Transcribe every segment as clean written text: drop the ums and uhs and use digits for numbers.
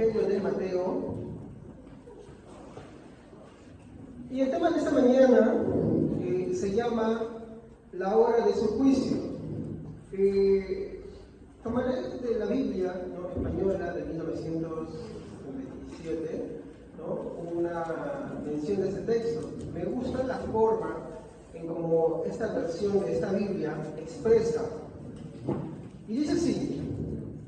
Evangelio de Mateo. Y el tema de esta mañana se llama la hora de su juicio. Tomaré de la Biblia española de 1927 una mención de este texto. Me gusta la forma en cómo esta versión de esta Biblia expresa. Y dice así: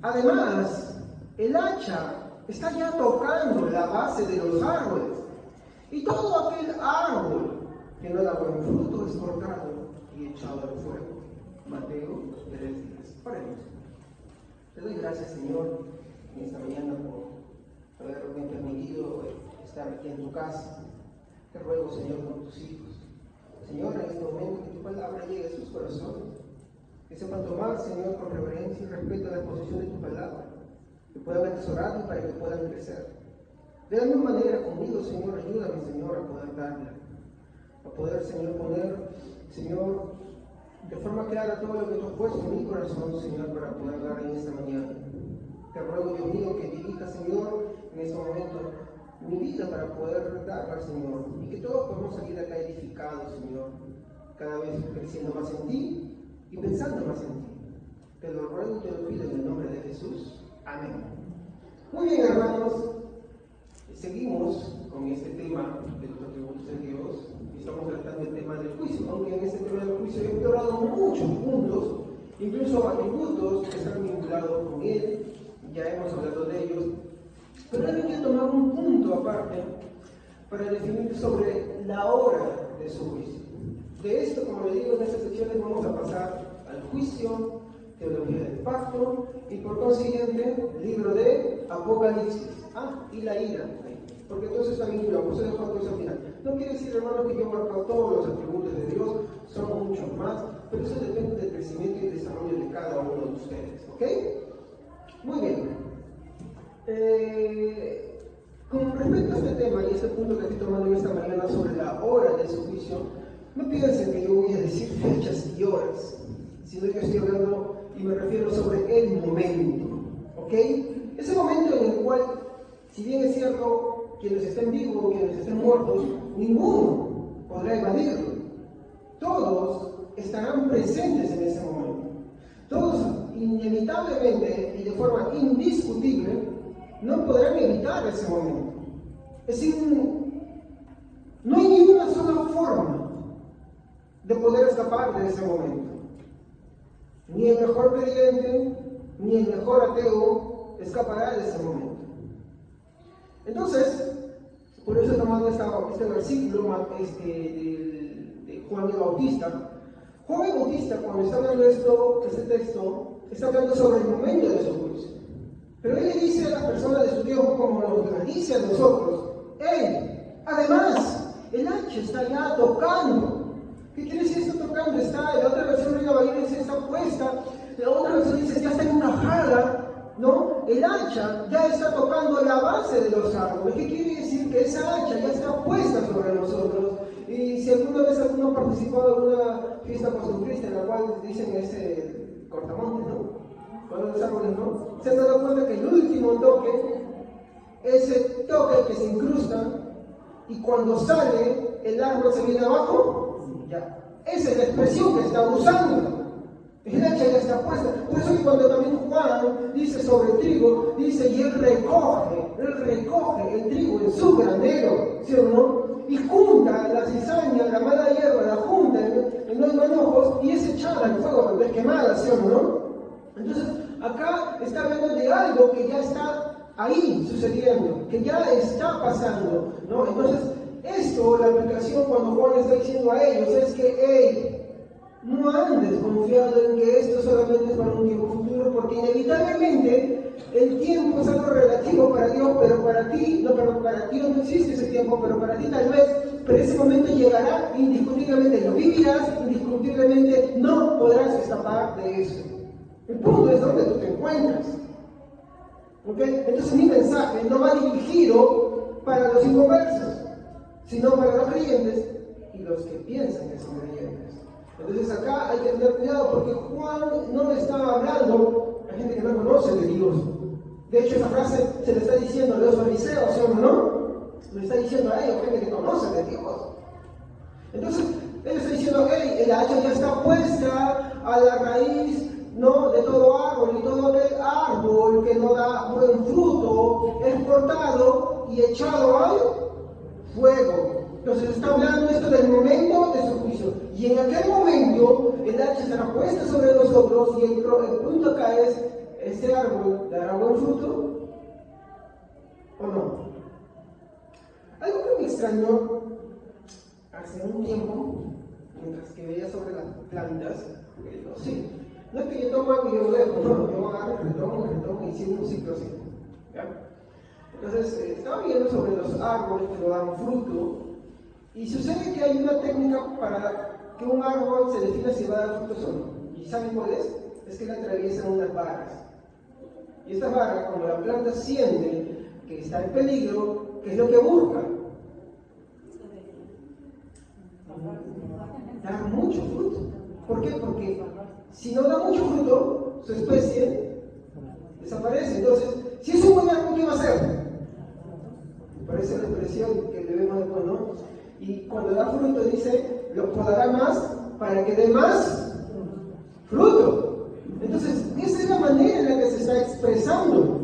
además, el hacha está ya tocando la base de los árboles, y todo aquel árbol que no da buen fruto es cortado y echado al fuego. Mateo 3:10. Oremos. Te doy gracias, Señor, en esta mañana por haberme permitido estar aquí en tu casa. Te ruego, Señor, por tus hijos. Señor, en este momento que tu palabra llegue a sus corazones, que sepan tomar, Señor, con reverencia y respeto la exposición de tu palabra, que puedan atesorarla para que puedan crecer. De la misma manera conmigo, Señor, ayúdame, Señor, a poder darla, a poder, Señor, poner, Señor, de forma clara todo lo que tú has puesto en mi corazón, Señor, para poder dar en esta mañana. Te ruego, Dios mío, que dirija, Señor, en este momento mi vida para poder darla, Señor, y que todos podamos salir acá edificados, Señor, cada vez creciendo más en ti y pensando más en ti. Te lo ruego y te lo pido en el nombre de Jesús. Amén. Muy bien, hermanos, seguimos con este tema de los atributos de Dios. Estamos tratando el tema del juicio, aunque en este tema del juicio he explorado muchos puntos, incluso atributos que están vinculados con él, ya hemos hablado de ellos, pero ahora quiero tomar un punto aparte para definir sobre la hora de su juicio. De esto, como le digo, en estas secciones vamos a pasar al juicio, teología del pacto y por consiguiente libro de Apocalipsis. Y la ira, porque entonces está vinculado, por eso dejo todo eso al final. No quiere decir, hermano, que yo he marcado todos los atributos de Dios, son muchos más, pero eso depende del crecimiento y desarrollo de cada uno de ustedes, ¿ok? Muy bien. Con respecto a este tema y este punto que estoy tomando en esta mañana sobre la hora de su juicio, no piensen que yo voy a decir fechas y horas, sino que estoy hablando y me refiero sobre el momento, ¿ok? Ese momento en el cual, si bien es cierto, quienes estén vivos o quienes estén muertos, ninguno podrá evadirlo. Todos estarán presentes en ese momento. Todos, inevitablemente y de forma indiscutible, no podrán evitar ese momento. Es decir, no hay ni una sola forma de poder escapar de ese momento. Ni el mejor creyente, ni el mejor ateo escapará de ese momento. Entonces, por eso he tomado este versículo de Juan el Bautista. Juan el Bautista, cuando está hablando este texto, está hablando sobre el momento de su juicio. Pero él le dice a las personas de su tiempo, como nos dice a nosotros: ¡hey! Además, el hacha está ya tocando. ¿Qué quiere decir esto tocando? La otra versión de la Biblia dice está puesta, la otra versión dice ya está encajada, ¿no? El hacha ya está tocando la base de los árboles. ¿Qué quiere decir? Que esa hacha ya está puesta sobre nosotros. Y si alguna vez alguno ha participado en una fiesta costumbrista en la cual dicen ese cortamonte, ¿no? Con los árboles, ¿no? Se han dado cuenta que el último toque, ese toque que se incrusta, y cuando sale el árbol se viene abajo, ya. Esa es la expresión que está usando. El hacha ya está puesta. Por eso que cuando también Juan dice sobre el trigo, dice: y él recoge el trigo en su granero, ¿sí o no? Y junta la cizaña, la mala hierba, la junta en los manojos y es echada al fuego cuando es quemada, ¿sí o no? Entonces, acá está hablando de algo que ya está ahí sucediendo, que ya está pasando, ¿no? Entonces, esto, la aplicación cuando Juan está diciendo a ellos es que, hey, no andes confiado en que esto solamente es para un tiempo futuro, porque inevitablemente el tiempo es algo relativo para Dios, pero para ti no existe ese tiempo, pero para ti tal vez, pero ese momento llegará indiscutiblemente, lo vivirás indiscutiblemente, no podrás escapar de eso. El punto es donde tú te encuentras. ¿Okay? Entonces mi mensaje no va dirigido para los inconversos, sino para los creyentes y los que piensan que son creyentes. Entonces acá hay que tener cuidado porque Juan no le estaba hablando a gente que no conoce de Dios. De hecho, esa frase se le está diciendo a los fariseos, ¿sí o no? Le está diciendo a ellos, gente que conoce de Dios. Entonces, él está diciendo, hey, el hacha ya está puesta a la raíz, ¿no?, de todo árbol, y todo aquel árbol que no da buen fruto es cortado y echado al fuego. Entonces está hablando esto del momento de su juicio. Y en aquel momento el hacha será puesta sobre nosotros, y el punto acá es, ¿este árbol dará buen fruto o no? Algo que me extrañó hace un tiempo, mientras que veía sobre las plantas, porque digo, sí, no es que yo tomo algo y yo lo dejo, no, yo agarro, retomo y sigo un ciclo así. ¿Ya? Entonces, estaba viendo sobre los árboles que no dan fruto, y sucede que hay una técnica para que un árbol se defina si va a dar frutos o no. ¿Y saben cuál es? Es que le atraviesan unas varas. Y estas varas, cuando la planta siente que está en peligro, ¿qué es lo que busca? Dar mucho fruto. ¿Por qué? Porque si no da mucho fruto, su especie desaparece. Entonces, si es un buen árbol, ¿qué va a hacer? Me parece la expresión que debemos de poner, ¿no? Y cuando da fruto dice, lo podará más para que dé más fruto. Entonces, esa es la manera en la que se está expresando.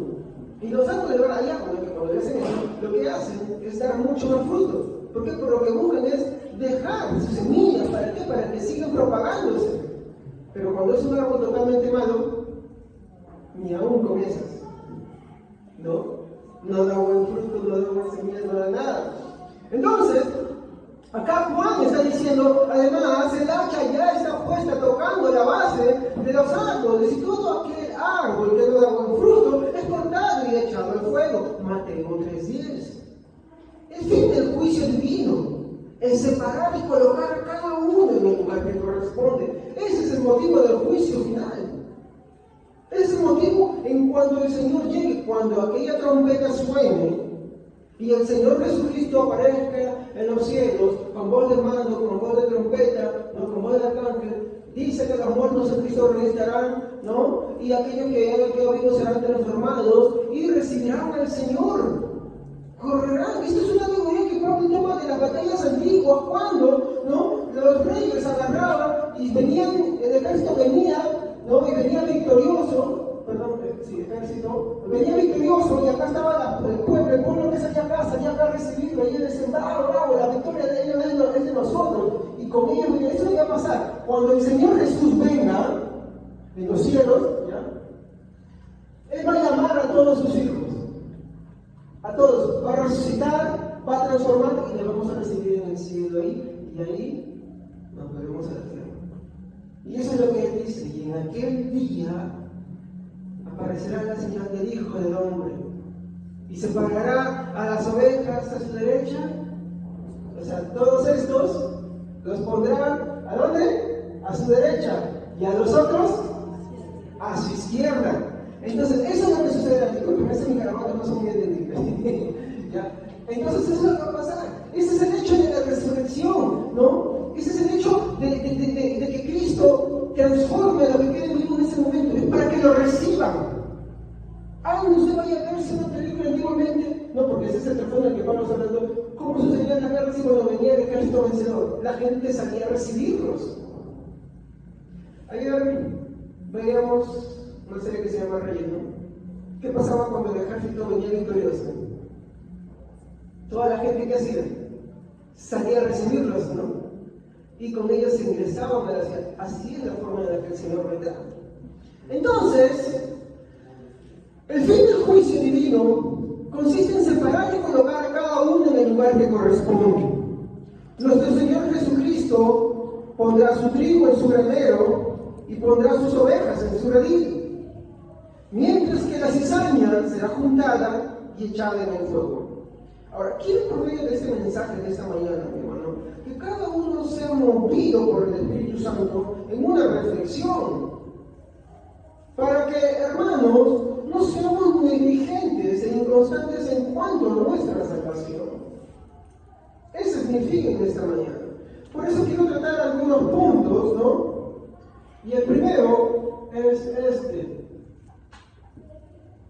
Y los árboles de allá, cuando hacen eso, lo que hacen es dar mucho más fruto. ¿Por qué? Por lo que buscan es dejar sus semillas. ¿Para qué? Para que sigan propagándose. Pero cuando es un árbol totalmente malo, ni aún comienzas. No da buen fruto, no da buenas semillas, no da nada. Entonces, acá Juan está diciendo, además, el hacha ya está puesta tocando la base de los árboles, y todo aquel árbol que no da buen fruto es cortado y echado al fuego. Mateo 3:10. El fin del juicio divino es separar y colocar a cada uno en el lugar que corresponde. Ese es el motivo del juicio final. Ese es el motivo en cuando el Señor llegue, cuando aquella trompeta suene y el Señor Jesucristo aparezca en los cielos con voz de mando, con voz de trompeta, ¿no?, con voz de arcángel. Dice que los muertos en Cristo resucitarán, ¿no?, y aquellos que hayan quedado vivos serán transformados y recibirán al Señor. Correrán. Esto es una teoría que Pablo toma de las batallas antiguas, cuando, ¿no?, los reyes agarraban y venían, el ejército venía, ¿no?, y venía victorioso. Venía victorioso, y acá estaba el pueblo que salía acá a recibirlo, y él decía, bravo, la victoria de ellos es de nosotros, y con ellos venía. Eso iba a pasar cuando el Señor Jesús venga en los cielos, ¿ya?, Él va a llamar a todos sus hijos, a todos, va a resucitar, va a transformar, y le vamos a recibir en el cielo ahí, y ahí nos volvemos a la tierra. Y eso es lo que Él dice, y en aquel día aparecerá la señal del Hijo del Hombre, y separará a las ovejas a su derecha. O sea, todos estos los pondrá, ¿a dónde? A su derecha, y a los otros a su izquierda. Entonces, eso es lo que sucede aquí. Porque ese mi caravana no son muy entendibles. ¿Ya? Entonces, eso es lo que va a pasar. Ese es el hecho de la resurrección, ¿no? Ese es el hecho de que Cristo transforme a lo que quede vivo en ese momento. Es para que lo reciban. Usted vaya a verse una película antiguamente, no, porque ese es el trasfondo del que Pablo está hablando. ¿Cómo sucedían las guerras y cuando venía el ejército vencedor? La gente salía a recibirlos. Ayer veíamos una serie que se llama Relleno. ¿Qué pasaba cuando el ejército venía victorioso? Toda la gente que hacía salía a recibirlos, ¿no? Y con ellos se ingresaban a la ciudad. Así es la forma en la que el Señor vendrá. Entonces, el fin del juicio divino consiste en separar y colocar a cada uno en el lugar que corresponde. Nuestro Señor Jesucristo pondrá su trigo en su granero y pondrá sus ovejas en su redil, mientras que la cizaña será juntada y echada en el fuego. Ahora, quiero por medio de este mensaje de esta mañana, mi hermano, que cada uno sea movido por el Espíritu Santo en una reflexión, para que, hermanos, no seamos negligentes e inconstantes en cuanto a nuestra salvación. Ese es mi fin en esta mañana. Por eso quiero tratar algunos puntos, ¿no? Y el primero es este.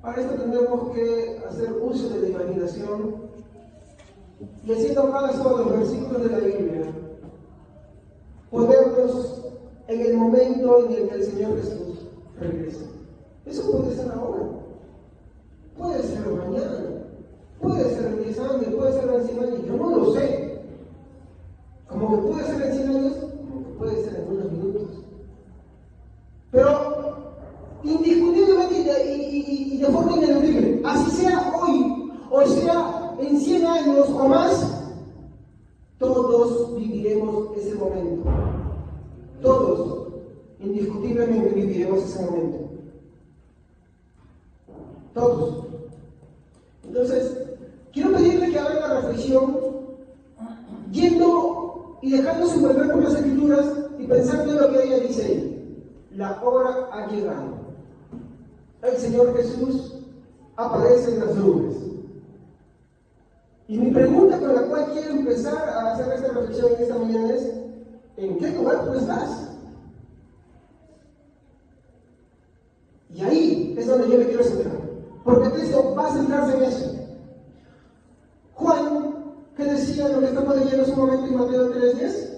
Para esto tendremos que hacer uso de la imaginación y, haciendo caso a los versículos de la Biblia, ponernos en el momento en el que el Señor Jesús regrese. Eso puede ser ahora, puede ser mañana, puede ser en 10 años, puede ser en 100 años, yo no lo sé. Como que puede ser en 100 años, como que puede ser en unos minutos. Pero indiscutiblemente y de forma ineludible, así sea hoy o sea en 100 años o más, todos viviremos ese momento. Todos, indiscutiblemente, viviremos ese momento. Todos. Entonces, quiero pedirle que hagan la reflexión, yendo y dejándose envolver por las Escrituras y pensando en lo que ella dice ahí. La hora ha llegado. El Señor Jesús aparece en las nubes. Y mi pregunta con la cual quiero empezar a hacer esta reflexión en esta mañana es: ¿en qué lugar tú estás? Y ahí es donde yo me quiero centrar, porque Cristo va a centrarse en eso. Juan, ¿qué decía lo que estamos leyendo en su momento en Mateo 3:10?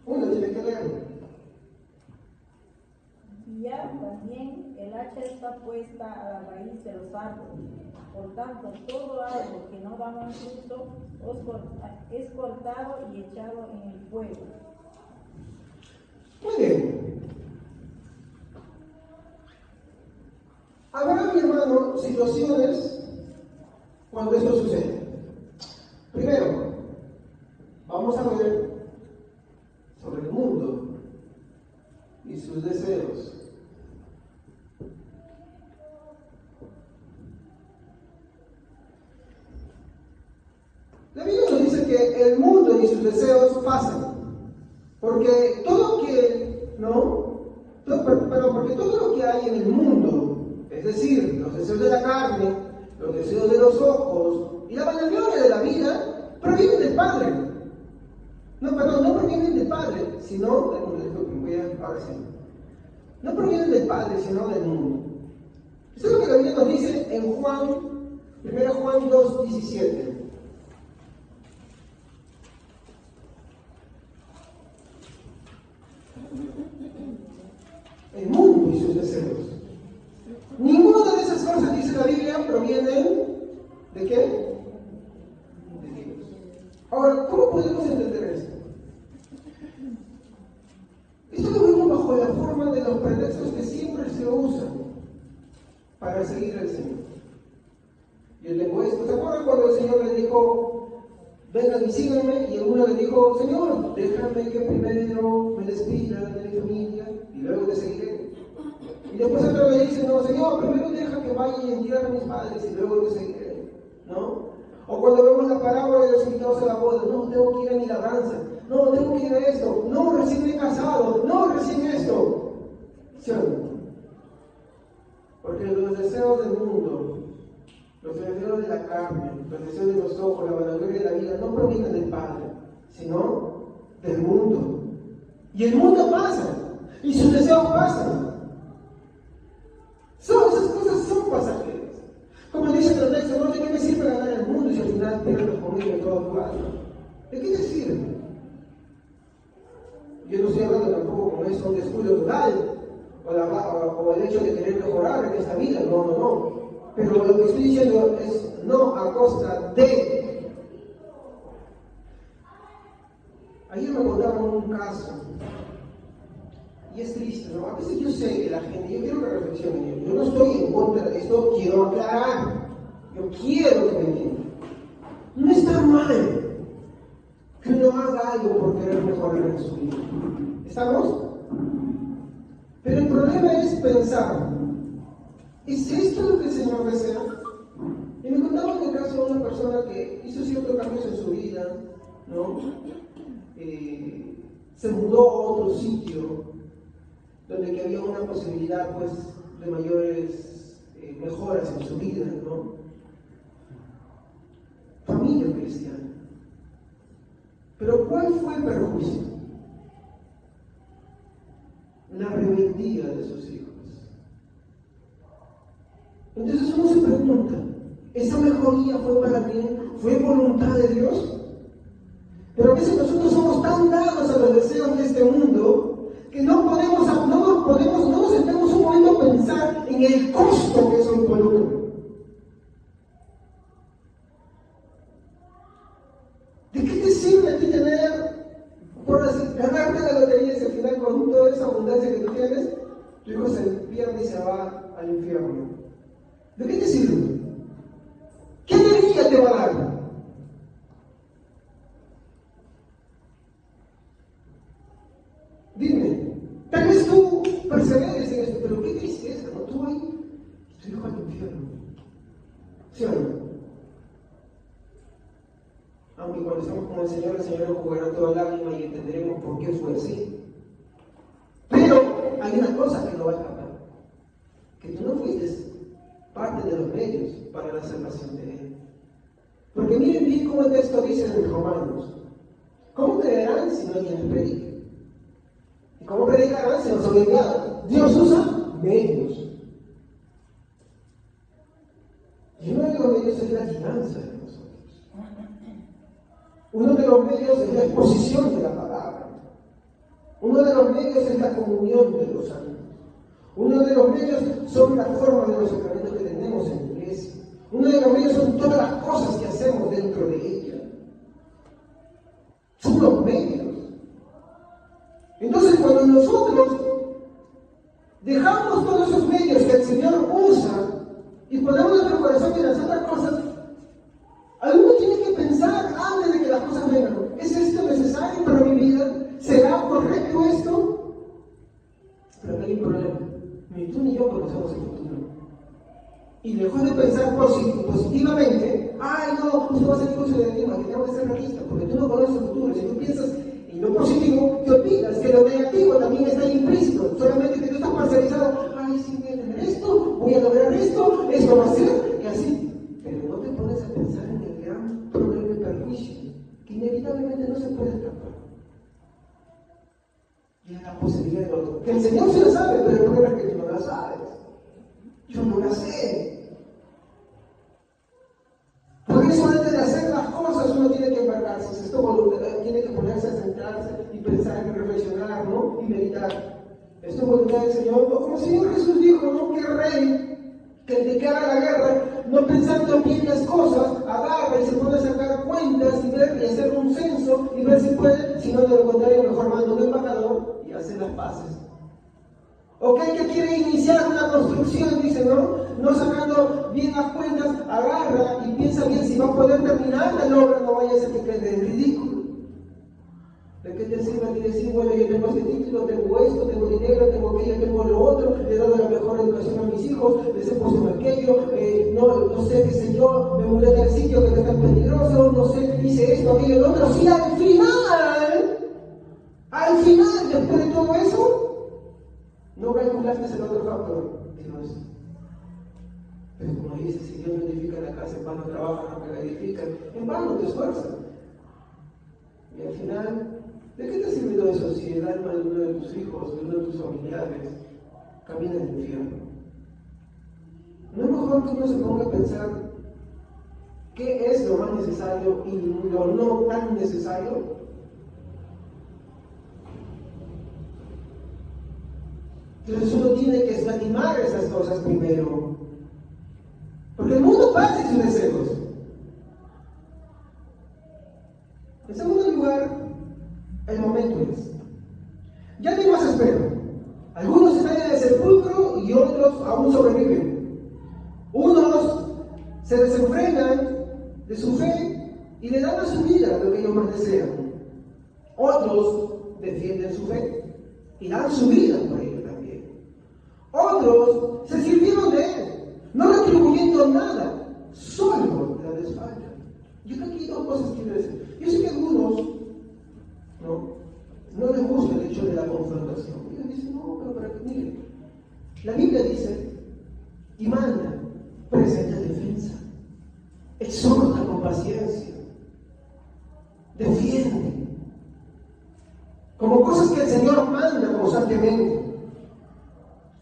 Uno tiene que leerlo. Ya también el hacha está puesta a la raíz de los árboles. Por tanto, todo árbol que no da buen fruto es cortado y echado en el fuego. Muy bien. Habrá, mi hermano, situaciones cuando esto sucede. Primero, vamos a ver sobre el mundo y sus deseos. La Biblia nos dice que el mundo y sus deseos pasan, porque todo lo que, porque todo lo que hay en el mundo, es decir, los deseos de la carne, los deseos de los ojos y la vanagloria de la vida, provienen del Padre. No provienen del Padre, sino no provienen del Padre, sino del mundo. Esto es lo que la Biblia nos dice en Juan, 1 Juan 2:17. El mundo y sus deseos. Ninguna de esas cosas, dice la Biblia, provienen ¿de qué? De Dios. Ahora, ¿cómo podemos entender esto? Esto lo vemos bajo la forma de los pretextos que siempre se usan para seguir al Señor. Yo tengo esto. ¿Se acuerdan cuando el Señor le dijo: vengan y síganme? Y uno le dijo: Señor, déjame que primero me despida de mi familia y luego te seguiré. Y después otro le dice: no, Señor, primero deja que vaya y entierre a mis padres y luego te seguiré, ¿no? O cuando vemos la parábola de los invitados a la boda: no, tengo que ir a mi labranza, no, tengo que ir a esto, no, recién me he casado, no, recién esto. ¿Sí o no? Porque los deseos del mundo, los deseos de la carne, los deseos de los ojos, la vanagloria de la vida, no provienen del Padre, sino del mundo. Y el mundo pasa, y sus deseos pasan. Esas cosas son pasajeras. Como dice el texto: no, ¿de qué me sirve ganar el mundo si al final pierdo conmigo en todo lugar? ¿De qué te sirve? Yo no estoy hablando tampoco con eso de descuido total, o el hecho de querer mejorar en esta vida, no. Pero lo que estoy diciendo es no a costa de. Ayer me contaron un caso, y es triste, ¿no? A veces yo sé que la gente, yo quiero que reflexionen, yo no estoy en contra de esto, quiero aclarar, yo quiero que me entiendan. No está mal que uno haga algo por querer mejorar en su vida. ¿Estamos? Pero el problema es pensar: ¿es esto lo que el Señor desea? Y me contaban el caso de una persona que hizo ciertos cambios en su vida, ¿no? Se mudó a otro sitio donde que había una posibilidad, pues, de mayores mejoras en su vida, ¿no? Familia cristiana. Pero ¿cuál fue el perjuicio? La rebeldía de sus hijos. Entonces uno se pregunta, ¿esa mejoría fue para bien? ¿Fue voluntad de Dios? Pero a veces nosotros somos tan dados a los deseos de este mundo que no nos sentamos un momento a pensar en el costo que eso involucra. ¿De qué te sirve a ti ganarte la lotería y al final con toda esa abundancia que tú tienes, tu hijo se pierde y se va al infierno? ¿De qué te sirve? ¿Qué energía te va a dar? Dime, tal vez tú perseveres en esto, pero qué tristeza, ¿no? Tú ahí, tu hijo al infierno. ¿Sí o no? Aunque cuando estamos con el Señor nos jugará toda lágrima y entenderemos por qué fue así. Pero hay una cosa que no va a escapar, que tú no fuiste parte de los medios para la salvación de Él. Porque miren bien cómo el texto dice en Romanos: ¿cómo creerán si no hay quien les predique? ¿Y cómo predicarán si no son enviados? Dios usa medios. Y uno de los medios es la guianza de nosotros. Uno de los medios es la exposición de la palabra. Uno de los medios es la comunión de los santos. Uno de los medios son la forma de los sacramentos que tenemos en la iglesia. Uno de los medios son todas las cosas que hacemos dentro de ella. Son los medios. Entonces, cuando nosotros dejamos todos esos medios que el Señor usa y ponemos nuestro corazón en las otras cosas, alguno tiene que pensar antes de que las cosas vengan: ¿es esto necesario para mi vida? ¿Será correcto esto? Pero aquí hay un problema. Ni tú ni yo conocemos el futuro. Y lejos de pensar positivamente, ay no, usted va a ser curso de negativo, que tengo que ser realista, porque tú no conoces el futuro. Si tú piensas en lo positivo, te olvidas que lo negativo también está implícito, solamente que tú estás parcializado: ay, sí, voy a tener esto, voy a lograr esto va a ser, y así. Pero no te pones a pensar en el gran problema y perjuicio, que inevitablemente no se puede escapar. Y la posibilidad del otro. Que el Señor se la sabe, pero el problema es que tú no la sabes. Yo no la sé. Por eso antes de hacer las cosas uno tiene que embarcarse, tiene que ponerse a centrarse y pensar y reflexionar, ¿no? Y meditar. Esto es voluntad del Señor. Como el Señor Jesús dijo, ¿no? Que rey, que el que haga la guerra, no pensando bien las cosas, agarra y se pone a sacar cuentas y ver y hacer un censo y ver si puede, sino de lo contrario, mejor manda un embajador y hace las paces. O que el que quiere iniciar una construcción, dice, no sacando bien las cuentas, agarra y piensa bien si va a poder terminar la obra, no vaya a ser que quede en ridículo. ¿De qué te sirve a ti decir, bueno, yo tengo este título, tengo esto, tengo dinero, tengo aquello, tengo lo otro, le he dado la mejor educación a mis hijos, les he puesto aquello, no sé, qué sé yo, me mudé del sitio que no es tan peligroso, no sé, hice esto, aquello, lo otro? Si al final, después de todo eso, no calculaste el otro factor, Dios. Pero como dice, si Dios no edifica la casa, en vano trabaja, no la edifica, en vano te esfuerzas. Y al final, ¿de qué te sirve todo eso si el alma de uno de tus hijos, de uno de tus familiares, camina en el infierno? ¿No es mejor que uno se ponga a pensar qué es lo más necesario y lo no tan necesario? Entonces uno tiene que escatimar esas cosas primero. Porque el mundo pasa en sus deseos. En segundo lugar, el momento es: ya no hay más espera. Algunos están en el sepulcro y otros aún sobreviven. Unos se desenfrenan de su fe y le dan a su vida lo que ellos más desean. Otros defienden su fe y dan su vida por ello también. Otros se sirvieron de él, no retribuyendo nada, solo la desfalta. Yo aquí dos cosas quiero decir. Yo sé que a algunos no les gusta el hecho de la confrontación. Ellos dicen, no, pero para que miren. La Biblia dice y manda: presenta defensa, exhorta con paciencia, defiende, como cosas que el Señor manda constantemente.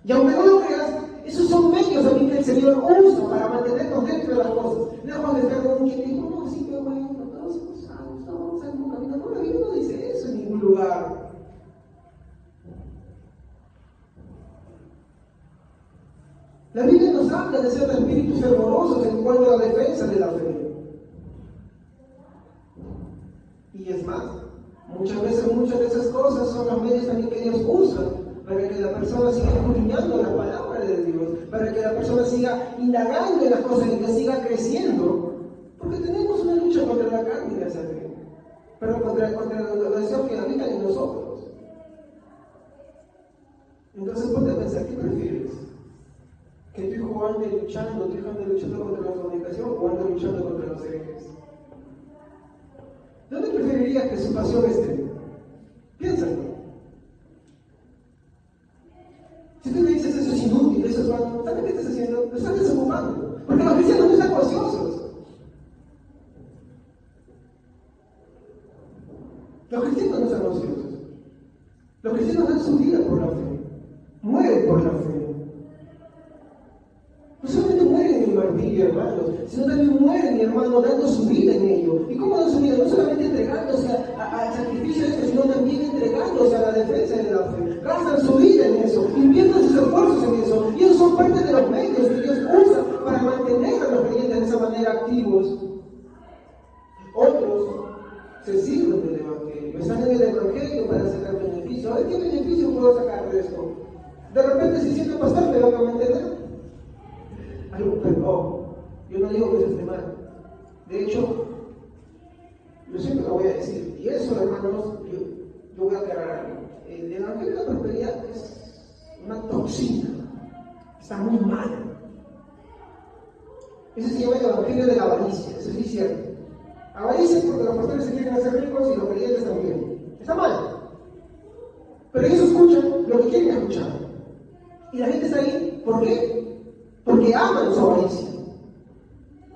Y aunque no lo creas, esos son medios también que el Señor usa para mantenernos dentro de las cosas. Lejos de estar con quien dijo, no, sí, pero bueno, todos somos salvos, no vamos a ir un camino. No, la Biblia no dice eso en ningún lugar. La Biblia nos habla de ser espíritus fervorosos en cuanto a la defensa de la fe. Y es más, muchas veces muchas de esas cosas son los medios también que Dios usa para que la persona siga escudriñando la palabra de Dios, para que la persona siga indagando en las cosas y que siga creciendo. Porque tenemos una lucha contra la carne y la sangre, pero contra los deseos que habitan en nosotros. Entonces ponte a pensar, ¿qué prefieres? ¿Que tu hijo ande luchando, contra la fornicación o ande luchando contra los herejes? ¿Dónde preferirías que su pasión esté? Piénsalo. Si tú me dices eso es inútil, eso es malo, ¿sabes qué estás haciendo? Lo estás desocupando. Porque los cristianos no están ociosos. Los cristianos no están ociosos. Los cristianos dan su vida por la fe. Mueren por la fe. No solamente mueren en el martirio, hermanos, sino también mueren, mi hermano, dando su vida en ello. ¿Y cómo dan su vida? No solamente entregándose al sacrificio de esto, sino también entregándose a la defensa de la fe. Gastan su vida en eso, invierten sus esfuerzos en eso. Y esos son parte de los medios que Dios usa para mantener a los creyentes de esa manera activos. Otros se sirven del Evangelio, están en el Evangelio para sacar beneficio. A ver, ¿qué beneficio puedo sacar de esto? De repente, si siendo pastor, me van a mantener. Pero yo no digo que eso esté mal. De hecho, yo siempre lo voy a decir. Y eso, hermanos, yo voy a aclarar algo. El Evangelio de la prosperidad es una toxina. Está muy mal. Ese se llama el Evangelio de la avaricia. Eso sí es cierto. Avaricia porque los pastores se quieren hacer ricos y los creyentes también. Está mal. Pero ellos escuchan lo que quieren escuchar. Y la gente está ahí. ¿Por qué? Porque aman su avaricia.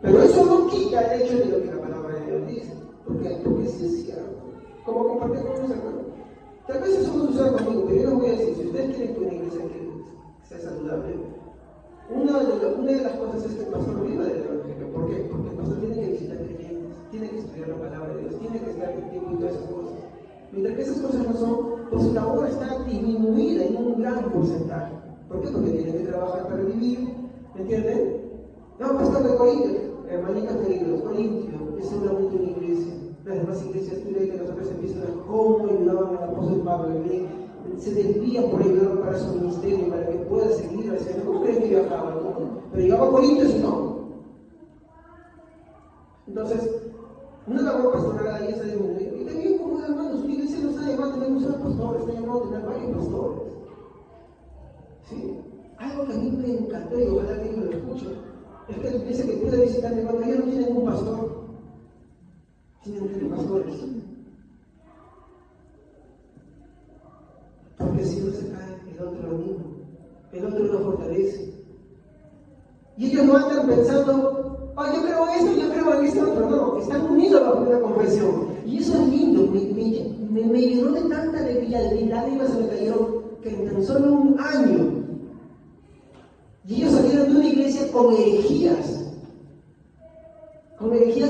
Pero eso no quita el hecho de lo que la palabra de Dios dice. ¿Por qué? Porque sí es cierto. Como compartir con los hermanos. Tal vez eso no suceda conmigo, pero yo les voy a decir, si ustedes quieren que una iglesia que sea saludable, una de las cosas es que el pastor viva del Evangelio. ¿Por qué? Porque el pastor tiene que visitar creyentes, tiene que estudiar la palabra de Dios, tiene que estar activo y todas esas cosas. Mientras que esas cosas no son, pues su labor está disminuida en un gran porcentaje. ¿Por qué? Porque tiene que trabajar para vivir. ¿Me entienden? No, pastor de Corintios, hermanitas queridos, Corintios es solamente una iglesia. Las demás iglesias, tú lees que las otras empiezan a cómo ayudaban al apóstol Pablo, se desvían por ayudar para su ministerio, para que pueda seguir haciendo. ¿Cómo creen que viajaba? ¿No? Pero llegaba a Corintios y no. Entonces, una labor pastoral ahí está disminuyendo. Y también, como hermanos, una iglesia no está llamada a tener un solo pastor, está llamado a tener varios pastores. ¿Sí? Algo que a mí me encantó y ojalá que me lo escuche, es que la iglesia que pude visitar, hermano, ellos no tienen un pastor, tienen pastores. Porque si uno se cae, el otro lo anima, el otro lo fortalece. Y ellos no andan pensando, yo creo esto, yo creo en esto otro, no, están unidos bajo una confesión. Y eso es lindo, me llenó de tanta alegría, de mis lágrimas se me cayeron, que en tan solo un año, y ellos salieron de una iglesia con herejías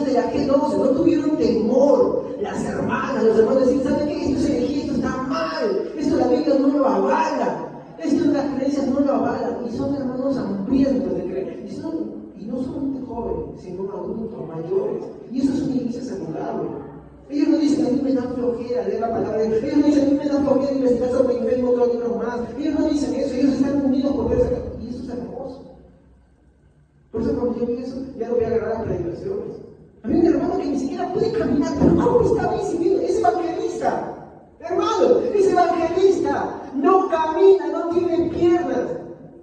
de la G12, no tuvieron temor, las hermanas, los hermanos decían, ¿saben qué? Esto es herejía, esto está mal, esto la Biblia no lo avala, esto las creencias no lo avalan, y son hermanos hambrientos de creer, y no solamente jóvenes, sino adultos, mayores, y eso es una iglesia saludable. Ellos no dicen, a mí me da flojera leer la palabra de Dios, ellos no dicen, a mí me da flojera investigar sobre el fe otros libros más, ellos no dicen eso, ellos están unidos por esa. Y eso es hermoso. Por eso cuando yo vi eso, ya no voy a agarrar las predicaciones. A mí mi hermano que ni siquiera puede caminar, pero ¿cómo está recibiendo? Es evangelista. Hermano, es evangelista. No camina, no tiene piernas.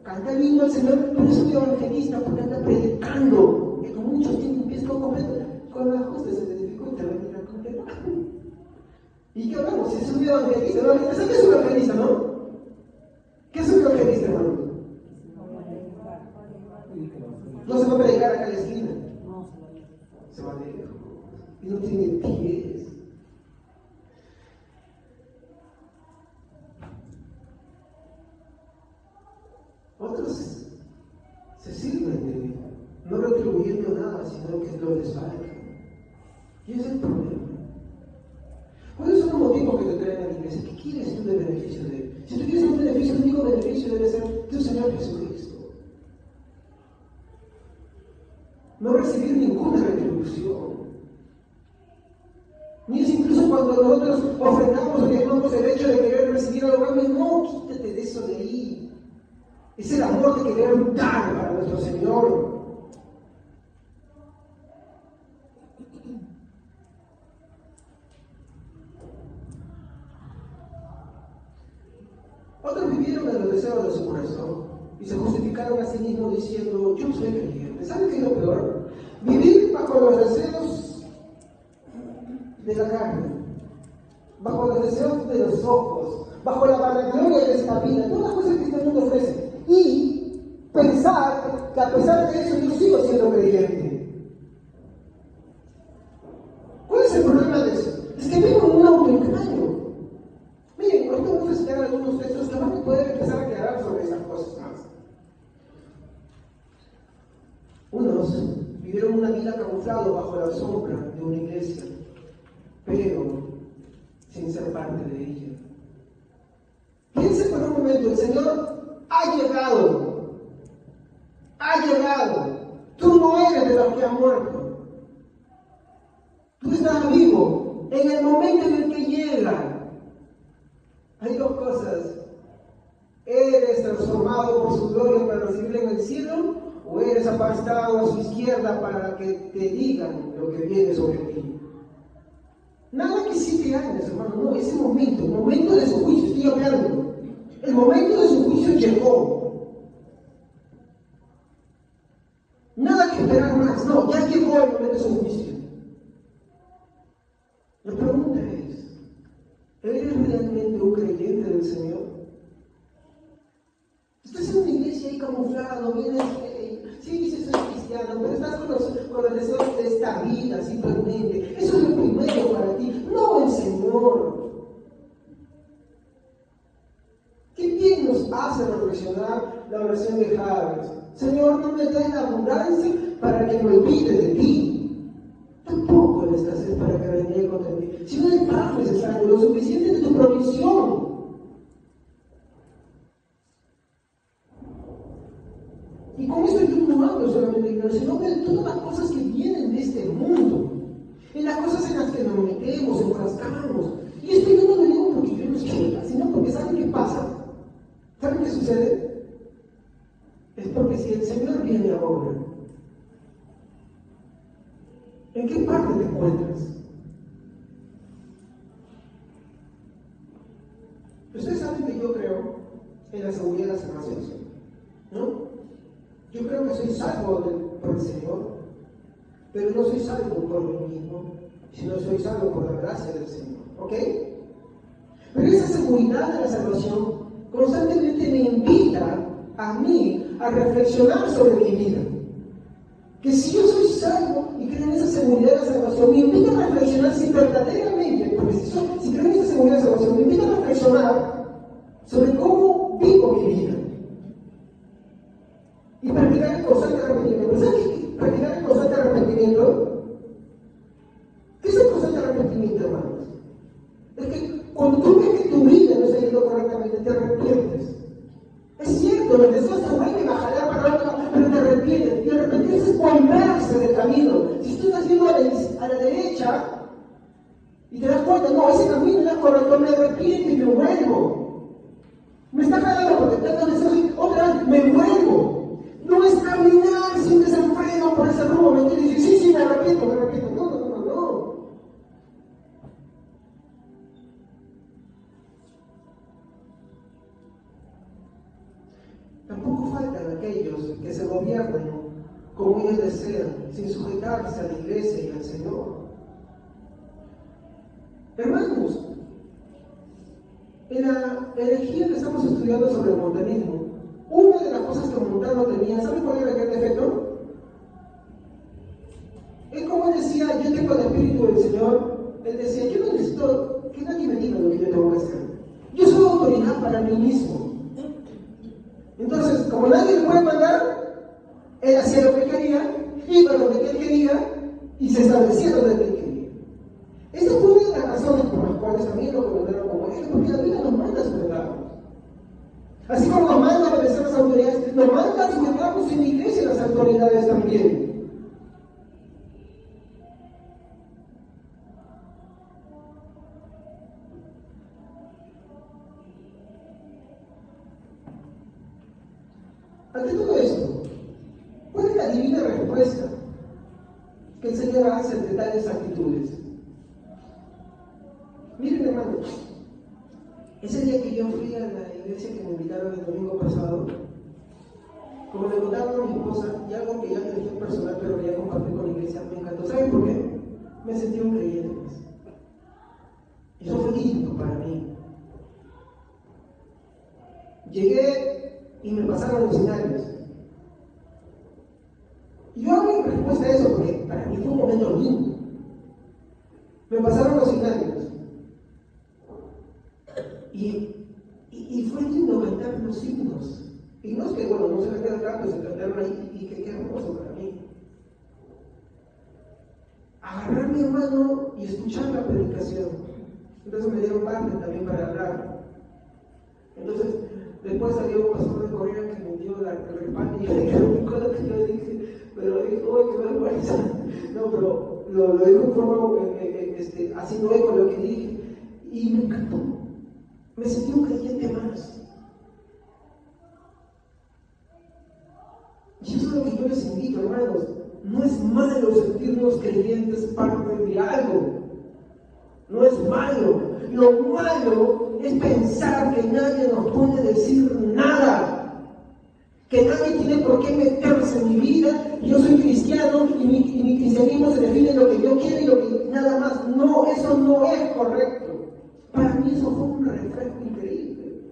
Canta el himno al Señor, pero es un evangelista porque anda predicando. Que con muchos tienen pies con completo. Con las cosas se les dificulta la completa. ¿Y qué hablamos? Si es un evangelista, ¿no? ¿Sabes qué es un evangelista, no? ¿Qué es un evangelista, hermano? No se va a predicar acá en la esquina. Se va lejos. Y no tiene pies. otros se sirven de él, no retribuyendo nada, sino que lo les falta. Y ese es el problema. ¿Cuáles son los motivos que te traen a la iglesia? ¿Qué quieres tú de beneficio de él? Si tú quieres un beneficio, el único beneficio debe ser tu Señor Jesucristo. No recibir ninguna retribución. Ni es incluso cuando nosotros ofrendamos o dejamos el hecho de querer recibir algo cambio. No, quítate de eso de ahí. Es el amor de querer dar para nuestro Señor. Otros vivieron en los deseos de su corazón y se justificaron a sí mismos diciendo: yo soy creyente. ¿Saben qué es lo peor? Vivir bajo los deseos de la carne, bajo los deseos de los ojos, bajo la vanagloria de esta vida, todas las cosas que este mundo ofrece, y pensar que a pesar de eso yo sigo siendo creyente. ¿Cuál es el problema de eso? Es que vivo en un autoengaño. Miren, ahorita vamos a citar algunos textos que van a poder empezar a aclarar sobre esas cosas más. Unos vivieron una vida camuflada bajo la sombra de una iglesia, pero sin ser parte de ella. Piense por un momento, el Señor ha llegado. Ha llegado. Tú no eres de los que han muerto. Tú estás vivo en el momento en el que llega. Hay dos cosas. ¿Eres transformado por su gloria para recibirla en el cielo? ¿O eres apartado a su izquierda para que te digan lo que viene sobre ti? Nada que 7 años, hermano, no, ese momento, el momento de su juicio, estoy hablando. El momento de su juicio llegó. Nada que esperar más, no, ya llegó el momento de su juicio. La pregunta es: ¿eres realmente un creyente del Señor? Estás en una iglesia ahí camuflado, vienes, sí dices soy cristiano, pero estás con los deseos de esta vida simplemente. Eso es lo primero para ti, no el Señor. ¿Qué bien nos hace reflexionar la oración de Javes? Señor, no me des la abundancia para que me olvide de ti. Tampoco la escasez para que reniegue contra ti, sino el pan necesario, lo suficiente de tu provisión. Y con esto yo no hablo solamente de dinero, sino de todas las cosas que vienen de este mundo, en las cosas en las que nos metemos, enfrascamos. Y esto yo no lo digo porque yo no quiera, sino porque ¿saben qué pasa? ¿Saben qué sucede? Es porque si el Señor viene ahora, ¿en qué parte te encuentras? Ustedes saben que yo creo en la seguridad de la salvación, ¿no? Yo creo que soy salvo por el Señor, pero no soy salvo por mí mismo, sino soy salvo por la gracia del Señor, ¿ok? Pero esa seguridad de la salvación constantemente me invita a mí a reflexionar sobre mi vida. Que si yo soy salvo y creo en esa seguridad de la salvación, me invita a reflexionar si verdaderamente, porque si creo en esa seguridad de la salvación, me invita a reflexionar sobre cómo vivo mi vida. Y practicar el constante arrepentimiento. ¿Sabes qué? Practicar el constante arrepentimiento. ¿Qué es el constante arrepentimiento, hermanos? Es que cuando tú ves que tu vida no está yendo correctamente, te arrepientes. Es cierto, los deseos te vuelven a jalar para otro, pero te arrepientes. Y arrepentirse es volverse del camino. Si tú estás yendo a la derecha y te das cuenta, no, ese camino no es correcto, me arrepiento y me vuelvo. Me está jalando porque tengo deseos, otra vez me vuelvo. No es caminar sin desenfreno por ese rumbo, ¿me entiendes? Y sí, me arrepiento. No. Tampoco faltan aquellos que se gobiernan como ellos desean, sin sujetarse a la iglesia y al Señor. Hermanos, en la herejía que estamos estudiando sobre el montanismo, una de las cosas que Montano tenía, ¿saben cuál era aquel defecto? Es como él decía: yo tengo el Espíritu del Señor. Él decía: yo no necesito que nadie me diga lo que yo tengo que hacer. Yo soy autoridad para mí mismo. Entonces, como nadie le puede mandar, él hacía lo que quería, iba donde él quería y se establecía donde él quería. Esa fue una de las razones por las cuales a mí lo condenaron como él, porque la Biblia nos manda a sujetarnos. Así como nos manda a obedecer a las autoridades, nos manda a sujetarnos en la iglesia a las autoridades también. Ante todo esto, ¿cuál es la divina respuesta que el Señor hace ante tales actitudes? Miren, hermanos, ese día que yo fui a la iglesia que me invitaron el domingo pasado, como le contaron a mi esposa, y algo que ya me dije personal, pero ya compartí con la iglesia, me encantó. ¿Saben por qué? Me sentí un creyente más. Eso fue lindo para mí. Llegué y me pasaron los escenarios. Y yo hago en respuesta a eso porque para mí fue un momento lindo. Me pasaron los escenarios. Y fue lindo cantar los himnos. Y no es que, bueno, no se cantaron tanto, se cantaron ahí y que qué hermoso para mí. Agarrar mi hermano y escuchar la predicación. Entonces me dieron parte también para hablar. Entonces, después salió un pastor de Corea que me dio el respaldo y yo dije, lo que yo dije, pero dijo, ¡ay, qué vergüenza! No, pero lo dijo en forma, haciendo eco lo que dije. Y me encantó. Me sentí un creyente más. Y eso es lo que yo les invito, hermanos. No es malo sentirnos creyentes parte de algo. No es malo. Lo malo es pensar que nadie nos puede decir nada. Que nadie tiene por qué meterse en mi vida. Yo soy cristiano y mi cristianismo se define en lo que yo quiero y lo que nada más. No, eso no es correcto. Para mí eso fue un refresco increíble.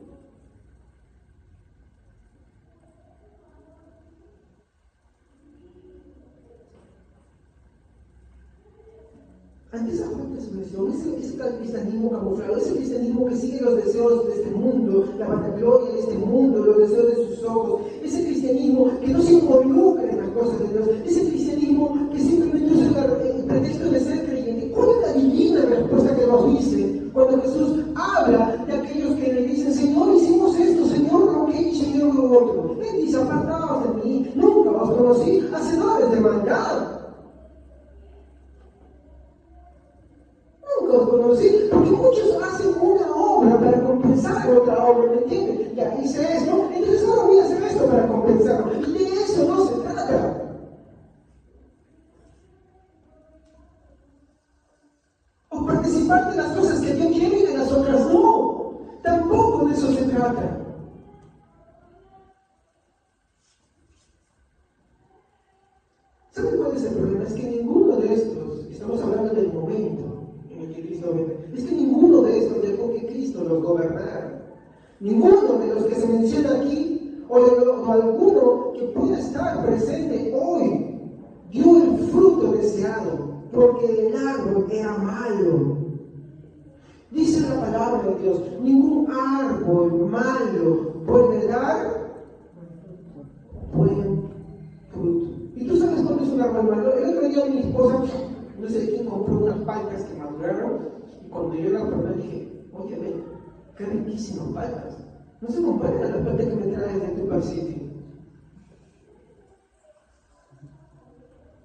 Ante esa falta de sumisión, ese cristianismo camuflado, ese cristianismo que sigue los deseos de este mundo, la vanagloria de este mundo, los deseos de sus ojos, ese cristianismo que no se involucra en las cosas de Dios, ese cristianismo que simplemente usa el pretexto de ser creyente. ¿Cuál es la divina respuesta que nos dice cuando Jesús habla de aquellos que le dicen, Señor, hicimos esto, Señor, lo que hice, Señor, lo otro? Él dice, apartaos de mí, nunca os conocí, hacedores de maldad. Los conocí, porque muchos hacen una obra para compensar otra obra, ¿me entienden? Ya hice esto, entonces ahora voy a hacer esto para compensarlo. Y de eso no se trata. O participar de las cosas que yo quiero y de las otras no. Tampoco de eso se trata. ¿Saben cuál es el problema? Es que ninguno de estos, estamos hablando del momento, es que ninguno de estos dejó que Cristo los gobernara. Ninguno de los que se menciona aquí, o alguno que pueda estar presente hoy, dio el fruto deseado, porque el árbol era malo. Dice la palabra de Dios, ningún árbol malo puede dar buen fruto. ¿Y tú sabes cuándo es un árbol malo? El otro día mi esposa, no sé de quién, compró unas paltas que maduraron. Y cuando yo la probé dije, oye, ven, qué riquísimas paltas. No se comparan a las paltas que me traes de tu City.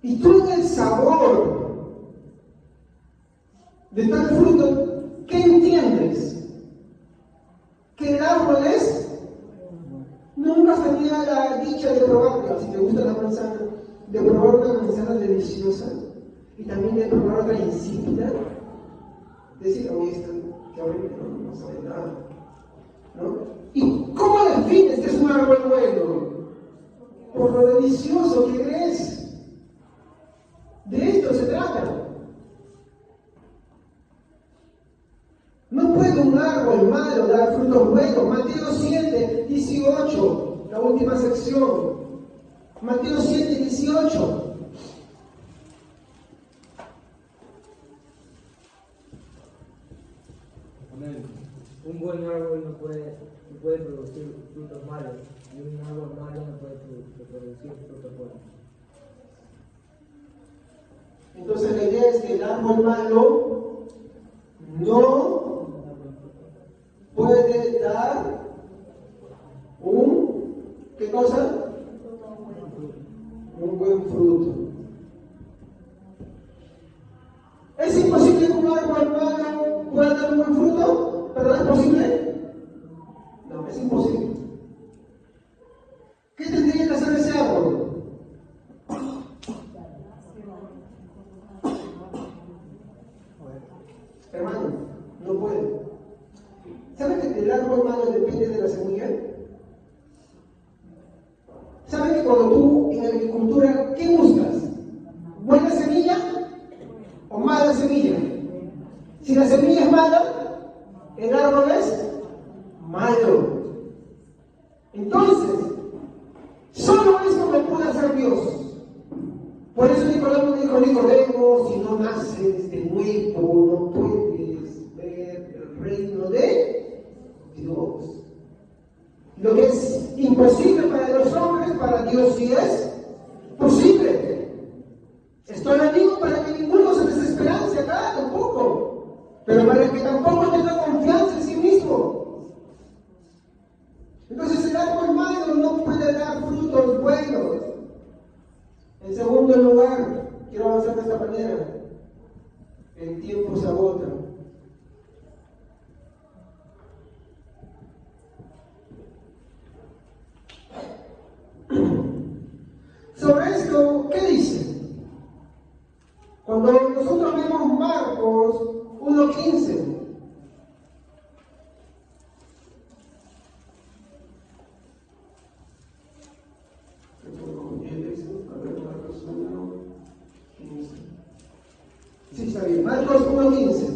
Y tú en el sabor de tal fruto, ¿qué entiendes? ¿Que el árbol es? Nunca has tenido la dicha de probar, si te gusta la manzana, de probar una manzana deliciosa y también de probar otra insípida. Decir, oye, esto, qué horrible, no sabe nada. ¿No? ¿Y cómo defines que es un árbol bueno? Por lo delicioso que es. De esto se trata. No puede un árbol malo dar frutos buenos. Mateo 7, 18, la última sección. Mateo 7, 18. Un buen árbol no puede producir frutos malos, y un árbol malo no puede producir frutos buenos. Entonces la idea es que el árbol malo no puede dar ¿qué cosa? Un buen fruto. ¿Es imposible que un árbol malo pueda dar un buen fruto? ¿Pero es posible? No, es imposible. ¿Qué tendría que hacer ese árbol? Hermano, no puede. ¿Sabe que el árbol malo depende de la semilla? ¿Sabe que cuando tú en agricultura, ¿qué buscas? ¿Buena semilla o mala semilla? Si la semilla es mala, el árbol es malo. Entonces, solo eso me puede hacer Dios. Por eso Nicolás dijo, Nicodemo, si no naces de nuevo, no puedes ver el reino de Dios. Lo que es imposible para los hombres, para Dios sí es posible. Esto lo digo para que ninguno se desesperance acá, tampoco. Pero para que tampoco tenga confianza en sí mismo. Entonces el árbol malo no puede dar frutos buenos. En segundo lugar, quiero avanzar de esta manera. El tiempo se agota. Sobre esto, ¿qué dice? Cuando nosotros vemos Marcos 1:15, sí, está bien, Marcos 1:15.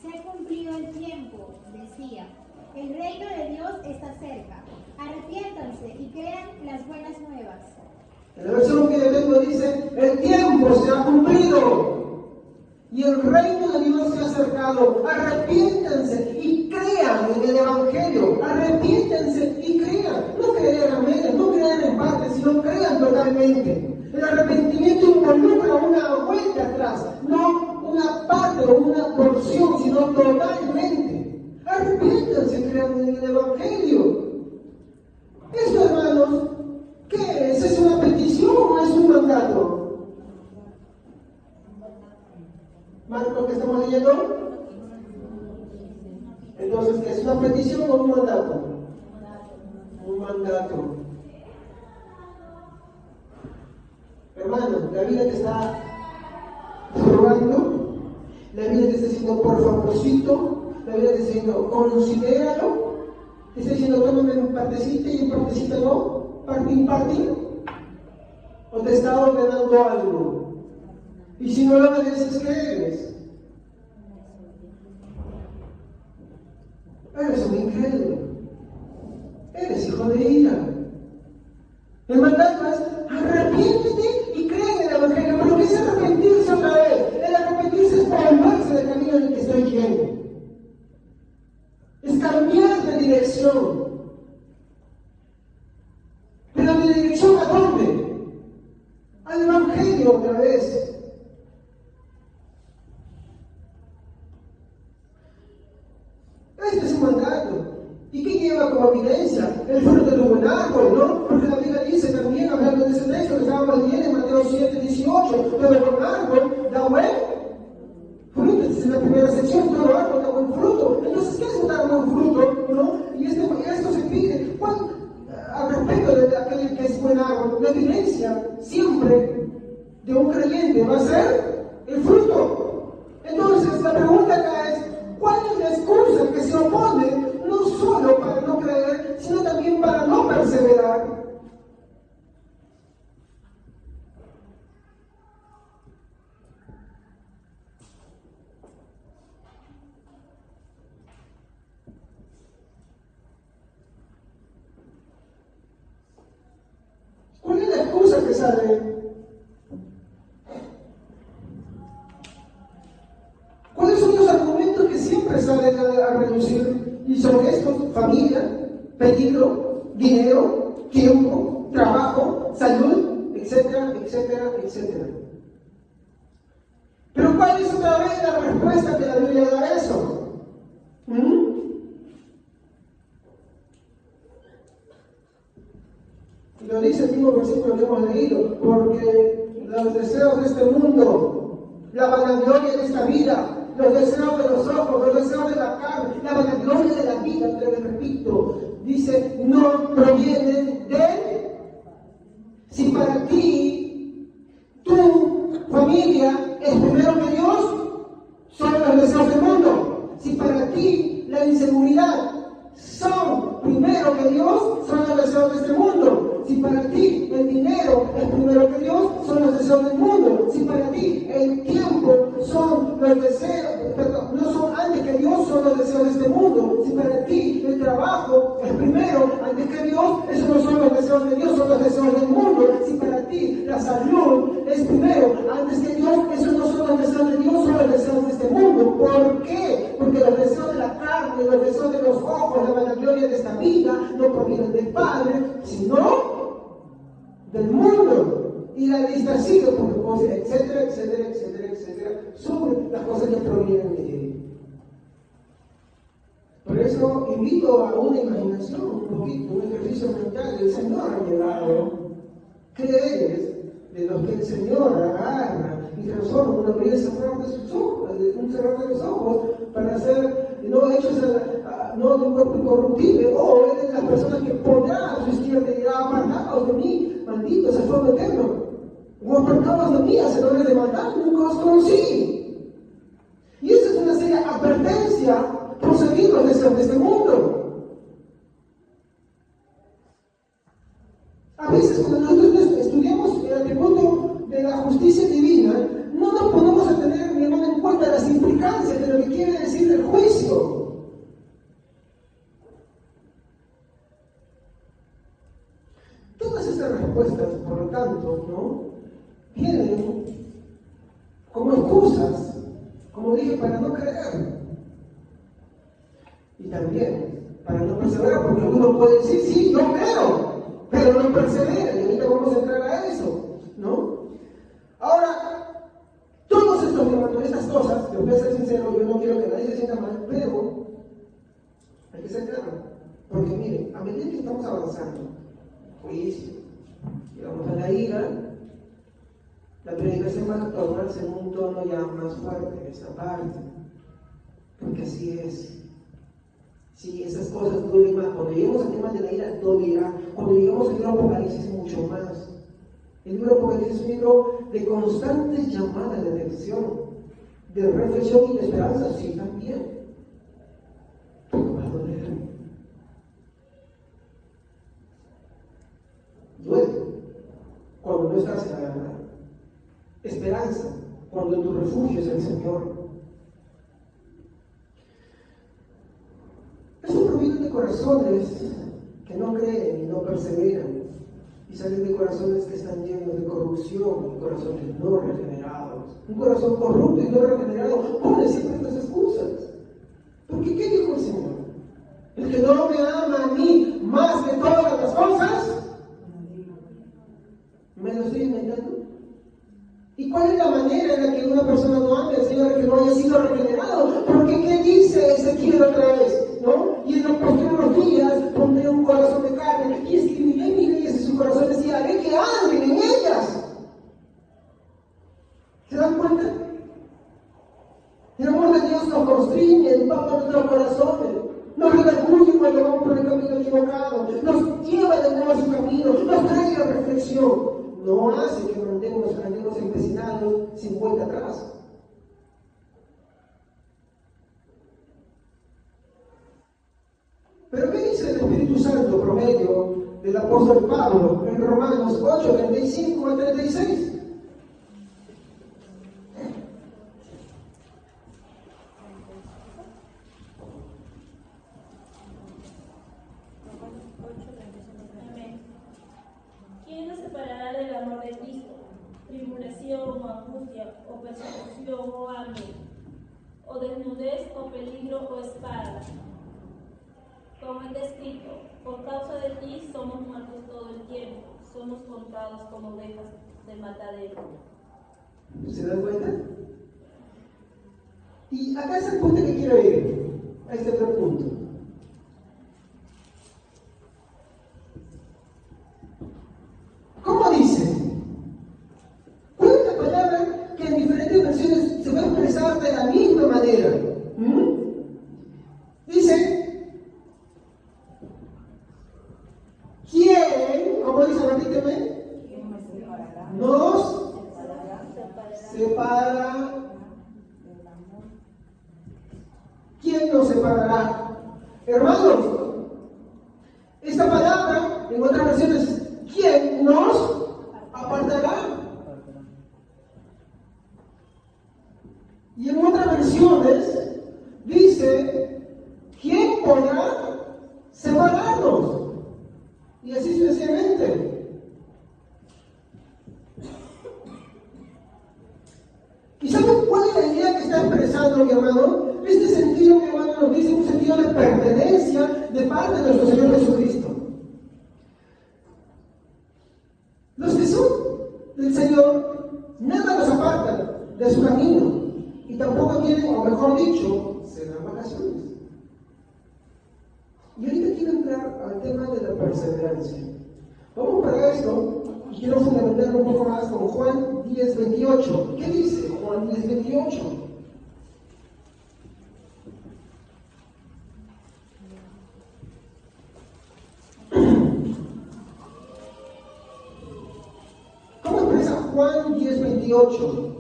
Se ha cumplido el tiempo, decía. El reino de Dios está cerca. Arrepiéntanse y crean las buenas nuevas. En la versión que yo tengo dice, el tiempo se ha cumplido y el reino de Dios se ha acercado. Arrepiéntanse y crean en el Evangelio. Arrepiéntanse y crean. No creer a medias, no creer en parte, sino crean totalmente. El arrepentimiento involucra una vuelta atrás, no una parte o una porción, sino totalmente. Arrepiéntanse, crean en el Evangelio. Esto, hermanos, ¿qué es? ¿Es una petición o es un mandato? Marcos, ¿qué estamos leyendo? Entonces, ¿es una petición o un mandato? Un mandato. Hermano, la vida te está rogando, la vida te está diciendo por favorcito, la vida te está diciendo considéralo, te está diciendo tómame en partecita y en partecita no, parting, o te está ordenando algo. Y si no lo obedeces, ¿qué eres? Eres un incrédulo, eres hijo de ira. El mandato es arrepiéntete y cree en el Evangelio. Pero ¿qué es arrepentirse otra vez? El arrepentirse es volverse del camino en el que estoy yendo. Es cambiar de dirección. ¿Pero de dirección a dónde? Al Evangelio otra vez. Este es un mandato. ¿Y qué lleva como evidencia? El fruto de un buen árbol, ¿no? Porque la Biblia dice también, hablando de ese texto que estábamos leyendo en Mateo 7:18, todo buen árbol da buen fruto. Esta es la primera sección, todo árbol da buen fruto. Entonces, ¿qué es dar buen fruto? ¿No? Y esto se pide. Al respecto de aquel que es buen árbol, la evidencia siempre de un creyente va a ser el fruto. Entonces, la pregunta acá es, ¿cuál es la excusa que se opone no solo para no creer, sino también para no perseverar? ¿Cuál es la excusa que sale? ¿Cuáles son los argumentos que siempre salen a relucir? producir, y son estos: familia, peligro, dinero, tiempo, trabajo, salud, etcétera, etcétera, etcétera. Pero ¿cuál es otra vez la respuesta que la Biblia da a eso? Y lo dice el mismo versículo que hemos leído: porque los deseos de este mundo, la vanagloria de esta vida, los deseos de los ojos, los deseos de la carne, la vanagloria de la vida, te lo repito, dice, no provienen de él. Si para ti, tu familia es primero que Dios, son los deseos del mundo. Si para ti la inseguridad son primero que Dios, son los deseos de este mundo. Si para ti el dinero es primero que Dios, son los deseos del mundo. Si para ti el tiempo son los deseos, perdón, no son antes que Dios, son los deseos de este mundo. Si para ti el trabajo es primero antes que Dios, esos no son los deseos de Dios, son los deseos del mundo. Si para ti la salud es primero antes que Dios, esos no son los deseos de Dios, son los deseos de este mundo. ¿Por qué? Porque los deseos de la carne, los deseos de los ojos, la vanagloria de esta vida no provienen del Padre, sino del mundo. Y la lista sigue, porque etcétera, etcétera, etcétera, etcétera, sobre las cosas que provienen de Él. Por eso invito a una imaginación, un poquito, un ejercicio mental. El Señor ha llegado. ¿Qué eres? De los que el Señor agarra y transforma una abrir y cerrar de sus ojos, un cerrar de los ojos, para ser no hechos no de un cuerpo incorruptible. O eres de las personas que pondrá a su izquierda y dirá: apartaos de mí, malditos, al fuego eterno. O apartaos de mí, hacedores de maldad, nunca os conocí. Y esa es una seria advertencia por seguir los deseos de este mundo. A veces cuando nosotros estudiamos el atributo de la justicia divina, no nos ponemos a tener, mi hermano, en cuenta las implicancias de lo que quiere decir el juicio. Todas estas respuestas, por lo tanto, ¿no?, vienen como excusas, como dije, para no creer. Y también para no perseverar, porque uno puede decir: sí, yo creo, pero no persevera. Y ahorita vamos a entrar a eso, ¿no? Ahora, todos estas cosas, te voy a ser sincero, yo no quiero que nadie se sienta mal, pero hay que ser claro. Porque miren, a medida que estamos avanzando, juicio, llegamos a la ira, la predicación va a tornarse en un tono ya más fuerte en esta parte. Porque así es. Sí, esas cosas duelen más. Cuando lleguemos al tema de la ira, dolerá. Cuando lleguemos al libro Apocalipsis, mucho más. El libro Apocalipsis es un libro de constantes llamadas de atención, de reflexión y de esperanza, sí, también. Pero va a doler. Duele cuando no estás en la verdad. Esperanza cuando tu refugio es el Señor. Eso proviene de corazones que no creen y no perseveran, y salen de corazones que están llenos de corrupción, de corazones no regenerados. Un corazón corrupto y no regenerado pone siempre estas excusas. Porque ¿qué dijo el Señor? El que no me ama a mí más que todas las cosas, ¿me lo estoy inventando? ¿Y cuál es la manera en la que una persona no ame al Señor, que no haya sido regenerado? Porque ¿qué dice Ezequiel otra vez? ¿No? Y en los posteriores días pondré un corazón de carne y escribiré mis leyes en sus corazones y haré que anden en ellas. ¿Se dan cuenta? El amor de Dios nos constriñe, empapa nuestros corazones, nos redarguye cuando vamos por el camino equivocado, nos lleva de nuevo a su camino, nos trae la reflexión. No hace que andemos empecinados sin vuelta atrás. Pero ¿qué dice el Espíritu Santo promedio del apóstol Pablo en Romanos 8, 35 al 36? ¿Quién nos separará del amor de Cristo? Tribulación o angustia, o persecución o hambre, o desnudez o peligro o espada. claramente escrito, por causa de ti somos muertos todo el tiempo, somos contados como ovejas de matadero. ¿Se dan cuenta? Y acá es el punto que quiero ir, a este otro punto. ¿Cómo dice? ¿Cuál es la palabra que en diferentes versiones se va a expresar de la misma manera? Dice, ¿quién? ¿Cómo dice? Repíteme. Nos separa. ¿Quién nos separará? Hermanos, esta palabra en otras versiones, ¿quién nos apartará? Y en otras versiones dice, ¿quién podrá separarnos? Y así sucesivamente. ¿Y saben cuál es la idea que está expresando mi hermano? Este sentido, mi hermano, nos dice un sentido de pertenencia de parte de nuestro Señor Jesucristo. Los que son del Señor, nada nos aparta de su camino. Y tampoco tienen, o mejor dicho, se dan vacaciones. Y ahorita quiero entrar al tema de la perseverancia. Vamos para esto, y quiero fundamentarlo un poco más con Juan 10:28. ¿Qué dice Juan 10:28? ¿Cómo expresa Juan 10:28?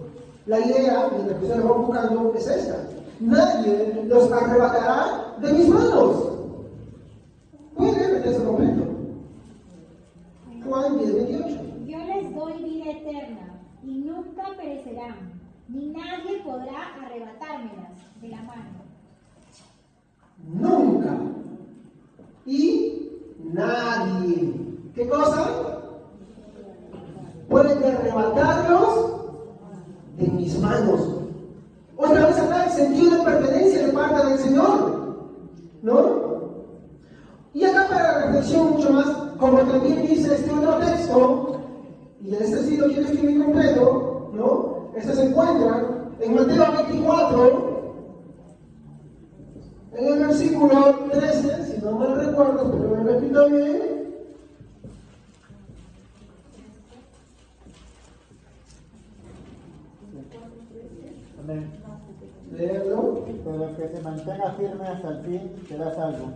La idea, mientras que ustedes van buscando, es esta. Nadie los arrebatará de mis manos. ¿Pueden leer el texto completo? Juan 10:28. Yo les doy vida eterna y nunca perecerán, ni nadie podrá arrebatármelas de la mano. Nunca. Y nadie. ¿Qué cosa? Pueden arrebatarlos de mis manos. Otra vez acá el sentido de pertenencia de parte del Señor, ¿no? Y acá para la reflexión mucho más, como también dice este otro texto, y en este sí lo quiero escribir completo, ¿no? Este se encuentra en Mateo 24, en el versículo 13, si no mal recuerdo, pero me repito bien. Amén. Leerlo. Pero el que se mantenga firme hasta el fin será salvo.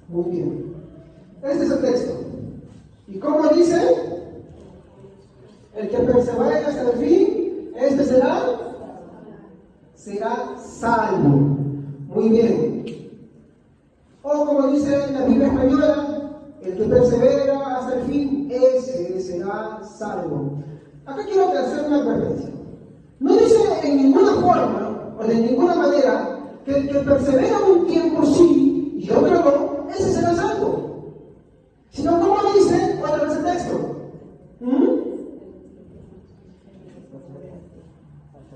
Muy bien. Este es el texto. ¿Y cómo dice? El que persevere hasta el fin, este será salvo. Muy bien. O como dice la Biblia española, el que persevera hasta el fin, ese será salvo. Acá quiero hacer una advertencia. No dice en ninguna forma o de ninguna manera que el que persevera un tiempo sí y otro no, ese será salvo. Sino como dice otra vez el texto.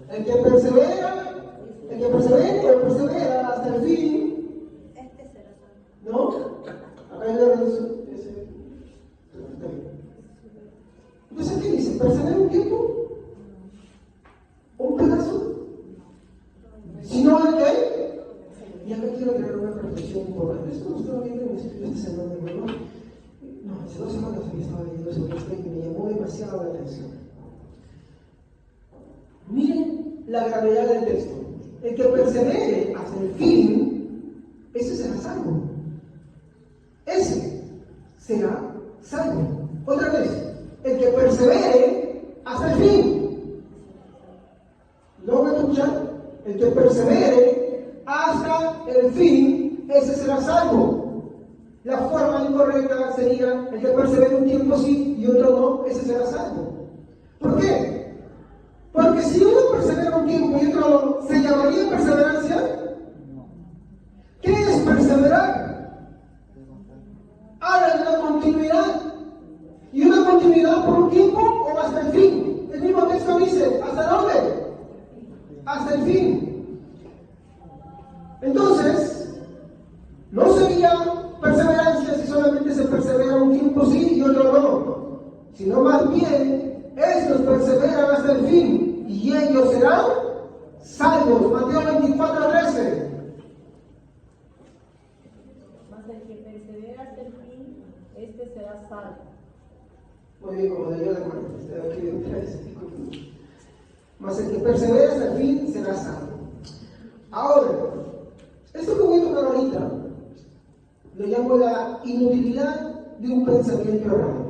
El que persevera o persevera hasta el fin, ¿no? Acá hay la ese. Entonces, ¿qué dice? ¿Persevera un tiempo? ¿Un pedazo? Si no, ¿el qué? Y acá quiero crear una reflexión importante. Esto lo estaba viendo en el sitio esta semana, ¿no? No, hace 2 semanas había estado leyendo ese texto y me llamó demasiado la atención. Miren la gravedad del texto. El que persevere hasta el fin, ese será salvo. Ese será salvo. Otra vez, el que persevere hasta el fin. ¿Lo van a escuchar? El que persevere hasta el fin, ese será salvo. La forma incorrecta sería el que persevere un tiempo sí y otro no, ese será salvo. ¿Por qué? Porque si uno persevera un tiempo y otro no, ¿se llamaría perseverancia? ¿Qué es perseverar? continuidad por un tiempo o hasta el fin. El mismo texto dice, ¿hasta dónde? Hasta el fin. Entonces, no sería perseverancia si solamente se persevera un tiempo sí y otro no, sino más bien, estos perseveran hasta el fin y ellos serán salvos. Mateo 24:13. Mas el que persevera hasta el fin, este será salvo. Muy bien, como de yo de acuerdo, estoy aquí de otra vez. Mas el que persevera hasta el fin será salvo. Ahora, esto que voy a tocar ahorita, lo llamo la inutilidad de un pensamiento errado.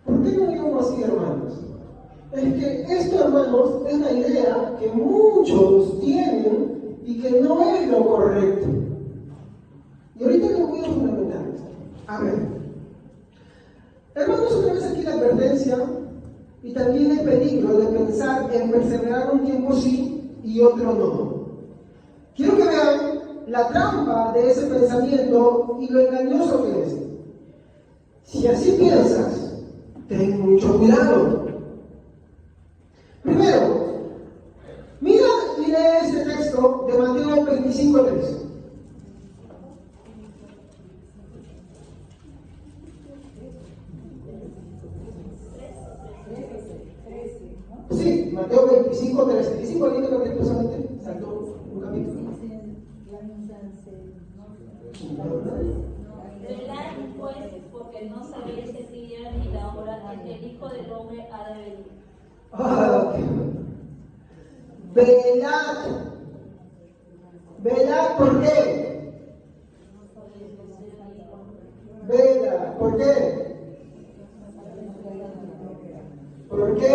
¿Por qué lo llamo así, hermanos? Es que esto, hermanos, es una idea que muchos tienen y que no es lo correcto. Y ahorita les voy a fundamentar esto. A ver, hermanos, otra vez aquí la advertencia y también el peligro de pensar en perseverar un tiempo sí y otro no. Quiero que vean la trampa de ese pensamiento y lo engañoso que es. Si así piensas, ten mucho cuidado. Primero, mira y lee este texto de Mateo 25:3. Sí, Mateo 25:13. ¿Es igualito que hablé solamente? Saltó un capítulo. Velad pues, porque no sabéis el día ni la hora en que el Hijo del Hombre ha de venir. Ok. Velad. Velad, ¿por qué? Vela, ¿por qué? ¿Por qué?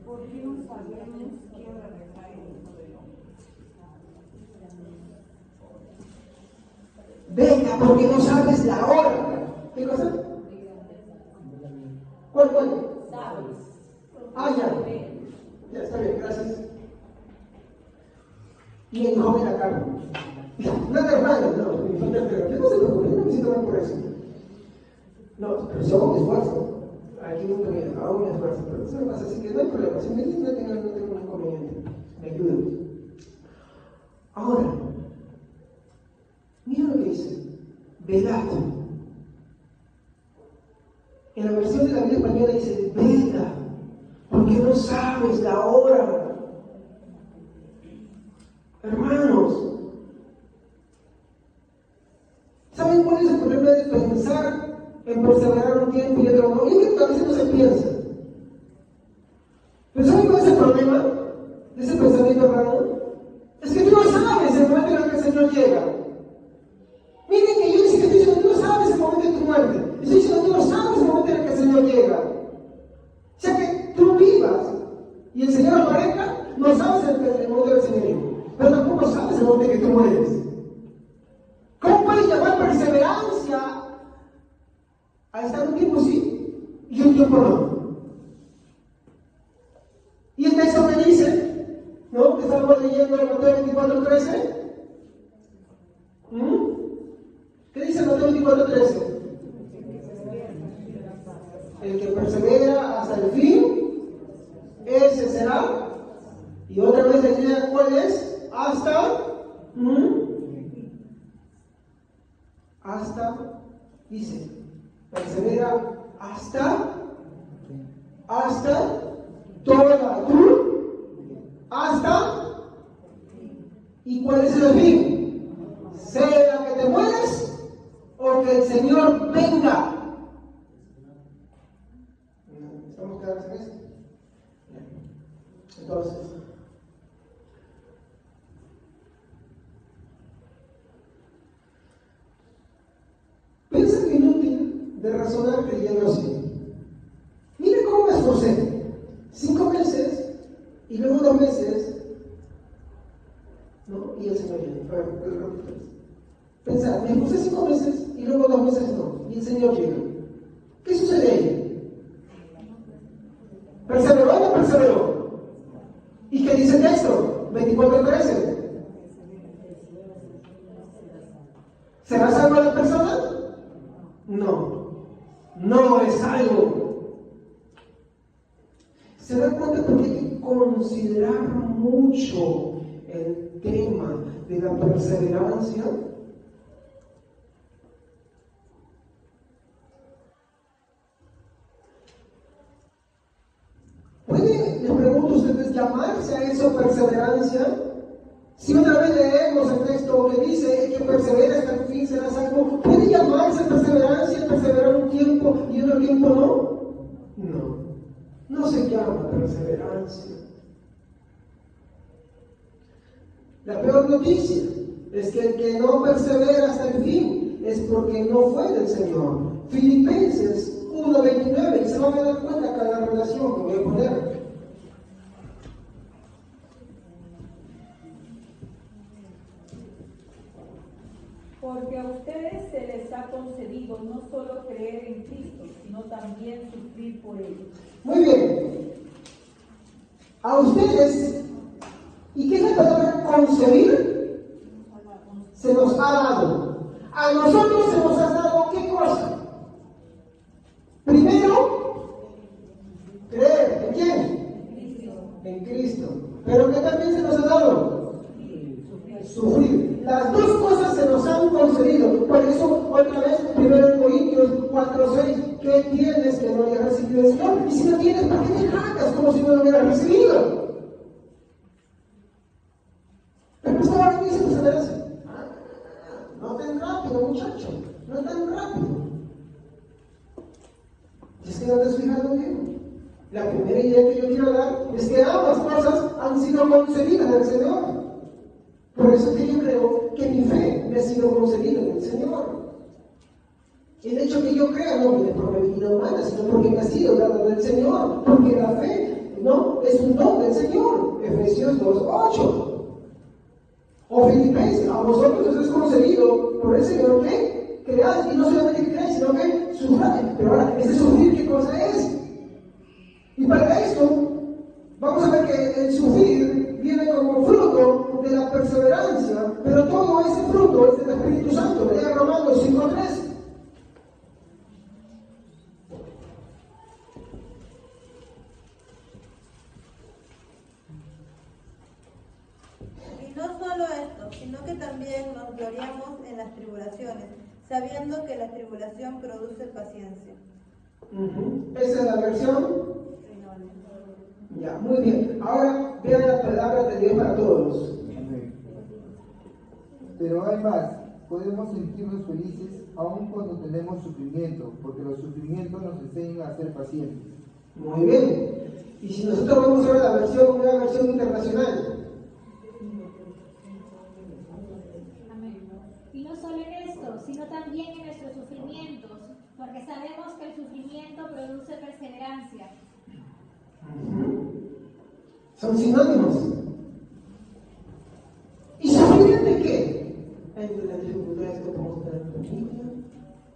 Porque no sabemos qué hora vendrá el Hijo del Hombre. Venga, porque no sabes la hora. ¿Qué cosa? ¿Cuál? Ah, ya. Ya está bien, gracias. Y el joven acá. No te hermanos, no, mi familia, pero no se preocupe, yo no me siento mal por eso. No, pero yo hago mi esfuerzo. Aquí no tengo, hago mi esfuerzo, pero eso no pasa, así que no hay problema. Si me dicen no tengo un inconveniente, me ayudan. Ahora, mira lo que dice. Velad. En la versión de la Biblia española dice, vela, porque no sabes la hora. Hermanos, ¿saben cuál es el problema de pensar en perseverar un tiempo y otro no? Yo creo que a veces no se piensa. Pero ¿saben cuál es el problema de ese pensamiento, hermano? Es que tú no sabes el momento en el que el Señor llega. Miren que yo ni siquiera estoy diciendo, tú no sabes el momento de tu muerte. Estoy diciendo, tú no sabes el momento en el que el Señor llega. O sea que tú vivas y el Señor aparezca, no sabes el momento del Señor llega. Pero tampoco sabes el momento en que tú mueres. ¿Cómo puedes llamar perseverancia a estar un tiempo sí y un tiempo no? Y el texto me dice, ¿no? Que estamos leyendo en Mateo 24:13. ¿Qué dice Mateo 24:13? El que persevera hasta el fin, ese será. Y otra vez la idea, ¿cuál es? Hasta, dice, persevera hasta toda hasta, ¿y cuál es el fin? Sea que te mueres o que el Señor venga. ¿Estamos claros en esto? Entonces, piensa que inútil de razonar creyendo así. Mira cómo me esforcé. 5 meses y luego 2 meses, ¿no? Y el Señor llega. Pensar, me esforcé 5 meses y luego 2 meses no. Y el Señor llega. ¿Qué sucede ahí? ¿Será salva la persona? No, no es salvo. ¿Se dan cuenta porque hay que considerar mucho el tema de la perseverancia? ¿Puede, les pregunto a ustedes, llamarse a eso perseverancia? Si otra vez leemos el texto que dice que persevera hasta el fin será salvo, ¿puede llamarse perseverancia, perseverar un tiempo y otro tiempo no? No, no se llama perseverancia. La peor noticia es que el que no persevera hasta el fin es porque no fue del Señor. Filipenses 1:29, y se van a dar cuenta acá de la relación que voy a poner. Porque a ustedes se les ha concedido no solo creer en Cristo, sino también sufrir por Él. Muy bien. A ustedes, ¿y qué es la palabra concebir? Se nos ha dado. A nosotros se nos ha dado ¿qué cosa? Primero, creer. ¿En quién? En Cristo. ¿Pero qué también se nos ha dado? Sufrir. Las dos cosas se nos han concedido. Por eso, otra vez, 1 Corintios 4:6, ¿qué tienes que no hayas recibido del Señor? Y si no tienes, ¿para qué te jactas como si no lo hubieras recibido? Pero esta hora dice perseverancia. No tan rápido, muchacho. No tan rápido. Y es que no te has fijado bien. La primera idea que yo quiero dar es que ambas cosas han sido concedidas del Señor. Por eso es que yo creo que mi fe me ha sido concedida del Señor. El hecho que yo crea no viene por mi vida humana, sino porque me ha sido dado del Señor. Porque la fe no es un don del Señor. Efesios 2:8. O Filipenses, a vosotros os es concedido por el Señor que creáis, y no solamente que creáis, sino que sufráis. Pero ahora, ese sufrir, ¿qué cosa es? Y para esto, vamos a ver que el sufrir viene como fruto de la perseverancia, pero todo ese fruto es del Espíritu Santo. Lea Romanos 5:3. Y no solo esto, sino que también nos gloriamos en las tribulaciones, sabiendo que la tribulación produce paciencia. Esa es la versión. Ya, muy bien. Ahora vean la palabra de Dios para todos. Amén. Pero hay más, podemos sentirnos felices aun cuando tenemos sufrimiento, porque los sufrimientos nos enseñan a ser pacientes. Muy bien. Y si nosotros vamos a ver una versión internacional. Y no solo en esto, sino también en nuestros sufrimientos, porque sabemos que el sufrimiento produce perseverancia. Son sinónimos. ¿Y sufrir de qué? En las dificultades que podemos tener en la familia,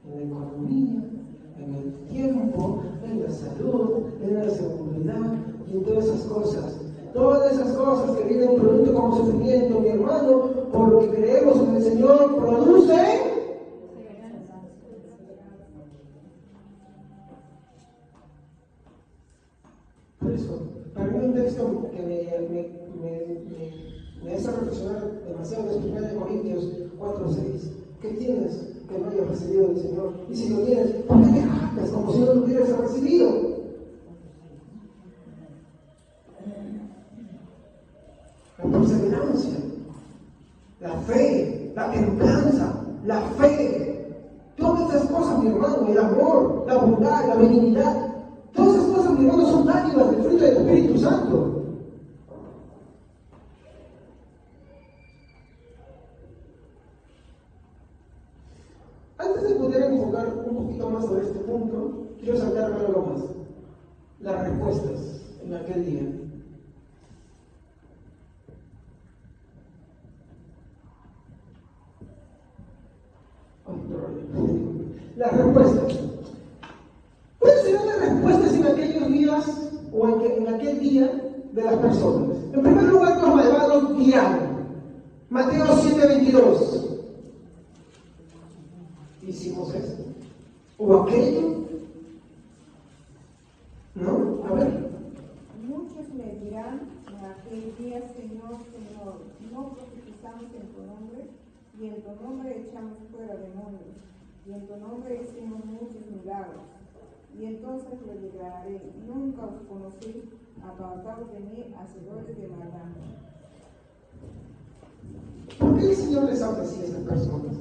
en la economía, en el tiempo, en la salud, en la seguridad y en todas esas cosas. Todas esas cosas que vienen producto como sufrimiento, mi hermano, porque creemos en el Señor, produce. Por eso, para mí un texto que me hace reflexionar demasiado es 1 Corintios 4:6. ¿Qué tienes que no hayas recibido del Señor? Y si lo tienes, ¿por qué te jactas como si no lo hubieras recibido? La perseverancia, la fe, la templanza, la fe, todas esas cosas, mi hermano, el amor, la bondad, la benignidad, todas esas cosas, mi hermano, son dádivas del fruto del Espíritu Santo. Antes de poder enfocar un poquito más sobre este punto, quiero saltarme algo más. Las respuestas en aquel día. Las respuestas. ¿Cuáles serán las respuestas en aquellos días o en aquel día de las personas? En primer lugar, los malvados dirán. Mateo 7:22. hicimos esto o aquello. ¿No? A ver. Muchos me dirán en aquel día, Señor, Señor, no profetizamos en tu nombre, y en tu nombre echamos fuera demonios, y en tu nombre hicimos muchos milagros. Y entonces les declararé, nunca os conocí, apartados de mí, hacedores de maldad. ¿Por qué el Señor les habla así a estas personas?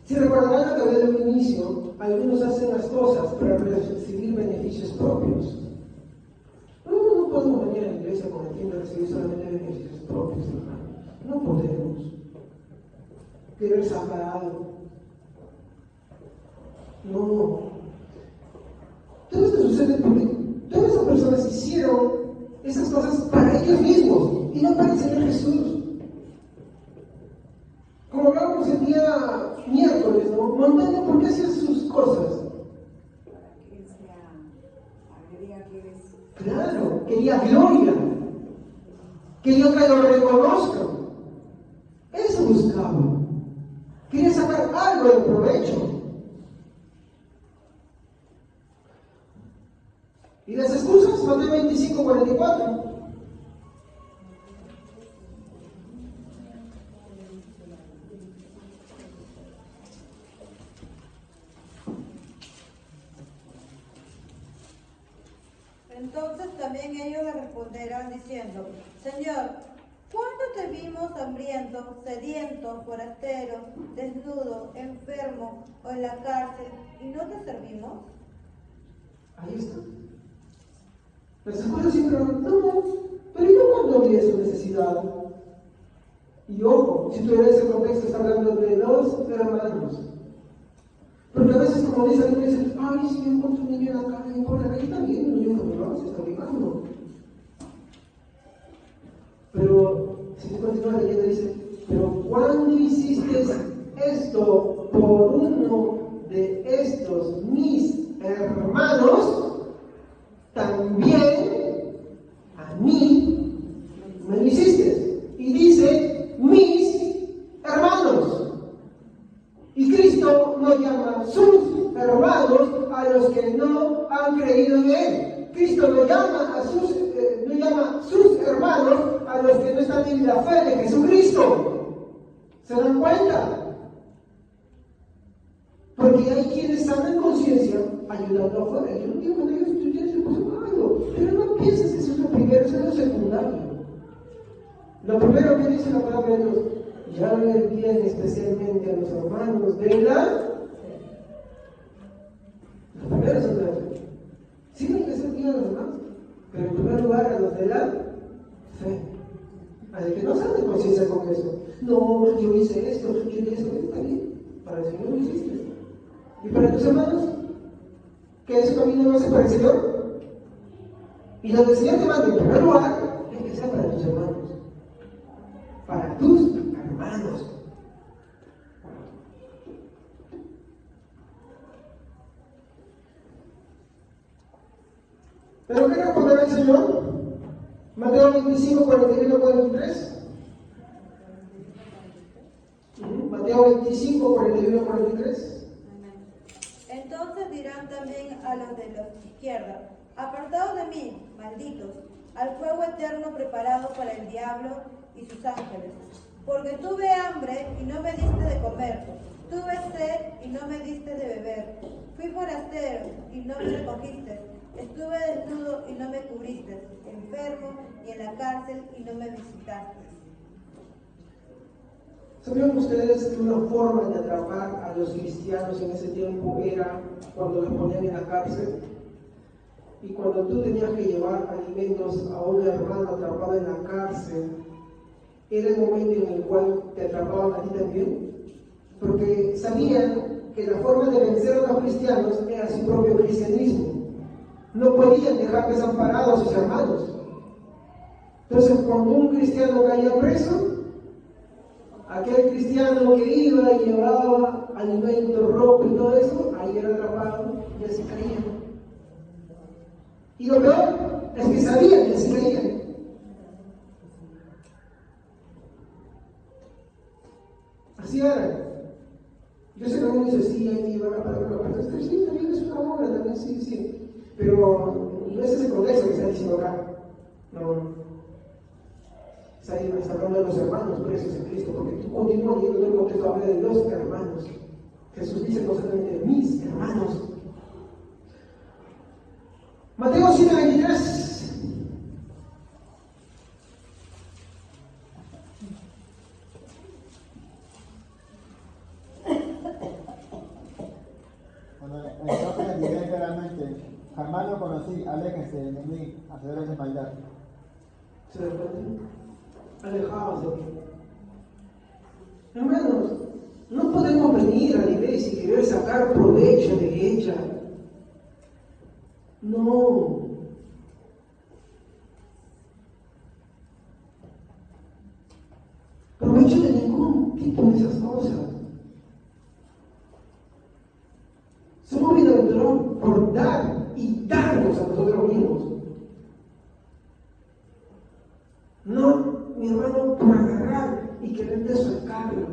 Si recordarán lo que hablé de un inicio, algunos hacen las cosas para recibir beneficios propios. No podemos venir a la iglesia con el fin de recibir solamente beneficios propios, hermano. No podemos querer sacar algo. No. Todo esto sucede porque todas esas personas hicieron esas cosas para ellos mismos y no para el Señor Jesús. Como hablábamos el día miércoles, ¿no? Montano, ¿por qué hacía sus cosas? Para que Él sea alegría, que eres. Claro, quería gloria, quería que lo reconozcan. Eso buscaba. Quería sacar algo de provecho. ¿Y las excusas? Mateo 25:44. Entonces también ellos le responderán diciendo, Señor, ¿cuándo te vimos hambriento, sediento, forastero, desnudo, enfermo o en la cárcel y no te servimos? Ahí está. Las escuelas siempre van, no, pero yo cuando vi su necesidad. Y ojo, si tú en ese contexto está hablando de los hermanos. Porque a veces, como dice alguien, dice, ay, si yo encuentro un niño en la calle, por la calle también, no, yo no me lo hago, se está obligando. Pero si tú continúas leyendo, dice, pero cuando hiciste esto por uno de estos mis hermanos, también a mí me lo hiciste. Y dice, mis hermanos. Y Cristo no llama sus hermanos a los que no han creído en Él. Cristo no llama sus hermanos a los que no están en la fe de Jesucristo. ¿Se dan cuenta? Porque hay quienes están en conciencia ayudando afuera. Yo no digo que ellos tienes que pasar algo, pero no pienses que eso es lo primero, eso es lo secundario. Lo primero que dice la palabra de Dios, llame bien especialmente a los hermanos de la. Los primeros son de la fe. Sí, hay que ser bien a los hermanos, pero en primer lugar a los de la fe. A los que no están de conciencia con eso. No, yo hice esto, yo hice esto, está bien. Para el Señor lo hiciste. ¿Y para tus hermanos? ¿Que ese camino no hace para el Señor? Y donde el Señor te manda en primer lugar, es que sea para tus hermanos. Para tus hermanos. ¿Pero qué responderá el Señor? Mateo 25, 41, 43. Mateo 25, 41, 43. Entonces dirán también a los de la izquierda, apartados de mí, malditos, al fuego eterno preparado para el diablo y sus ángeles. Porque tuve hambre y no me diste de comer, tuve sed y no me diste de beber, fui forastero y no me recogiste, estuve desnudo y no me cubriste, enfermo y en la cárcel y no me visitaste. ¿Sabían ustedes que una forma de atrapar a los cristianos en ese tiempo era cuando los ponían en la cárcel? Y cuando tú tenías que llevar alimentos a un hermano atrapado en la cárcel, era el momento en el cual te atrapaban a ti también. Porque sabían que la forma de vencer a los cristianos era su propio cristianismo. No podían dejar desamparados a sus hermanos. Entonces, cuando un cristiano caía preso, aquel cristiano que iba y llevaba alimentos, ropa y todo eso, ahí era atrapado y así caía. Y lo peor es que sabían que así caían. Así era. Yo sé que uno dice, sí, hay que llevar la palabra, pero sí, también es una obra, también sí. Pero no es ese contexto que está diciendo acá. No. Está hablando de los hermanos presos en Cristo, porque tú continúas leyendo el contexto, habla de los hermanos. Jesús dice constantemente, mis hermanos. Mateo 7:23. Entonces les diré claramente, jamás lo conocí, aléjense de mí, hacedores de maldad. ¿Se dan cuenta? Alejados de mí. Hermanos, no podemos venir a la iglesia y querer sacar provecho de ella. No. Provecho de ningún tipo de esas cosas. Somos bienaventurados por dar y darnos a nosotros mismos. No, mi hermano, por agarrar y querer desfalcarlo,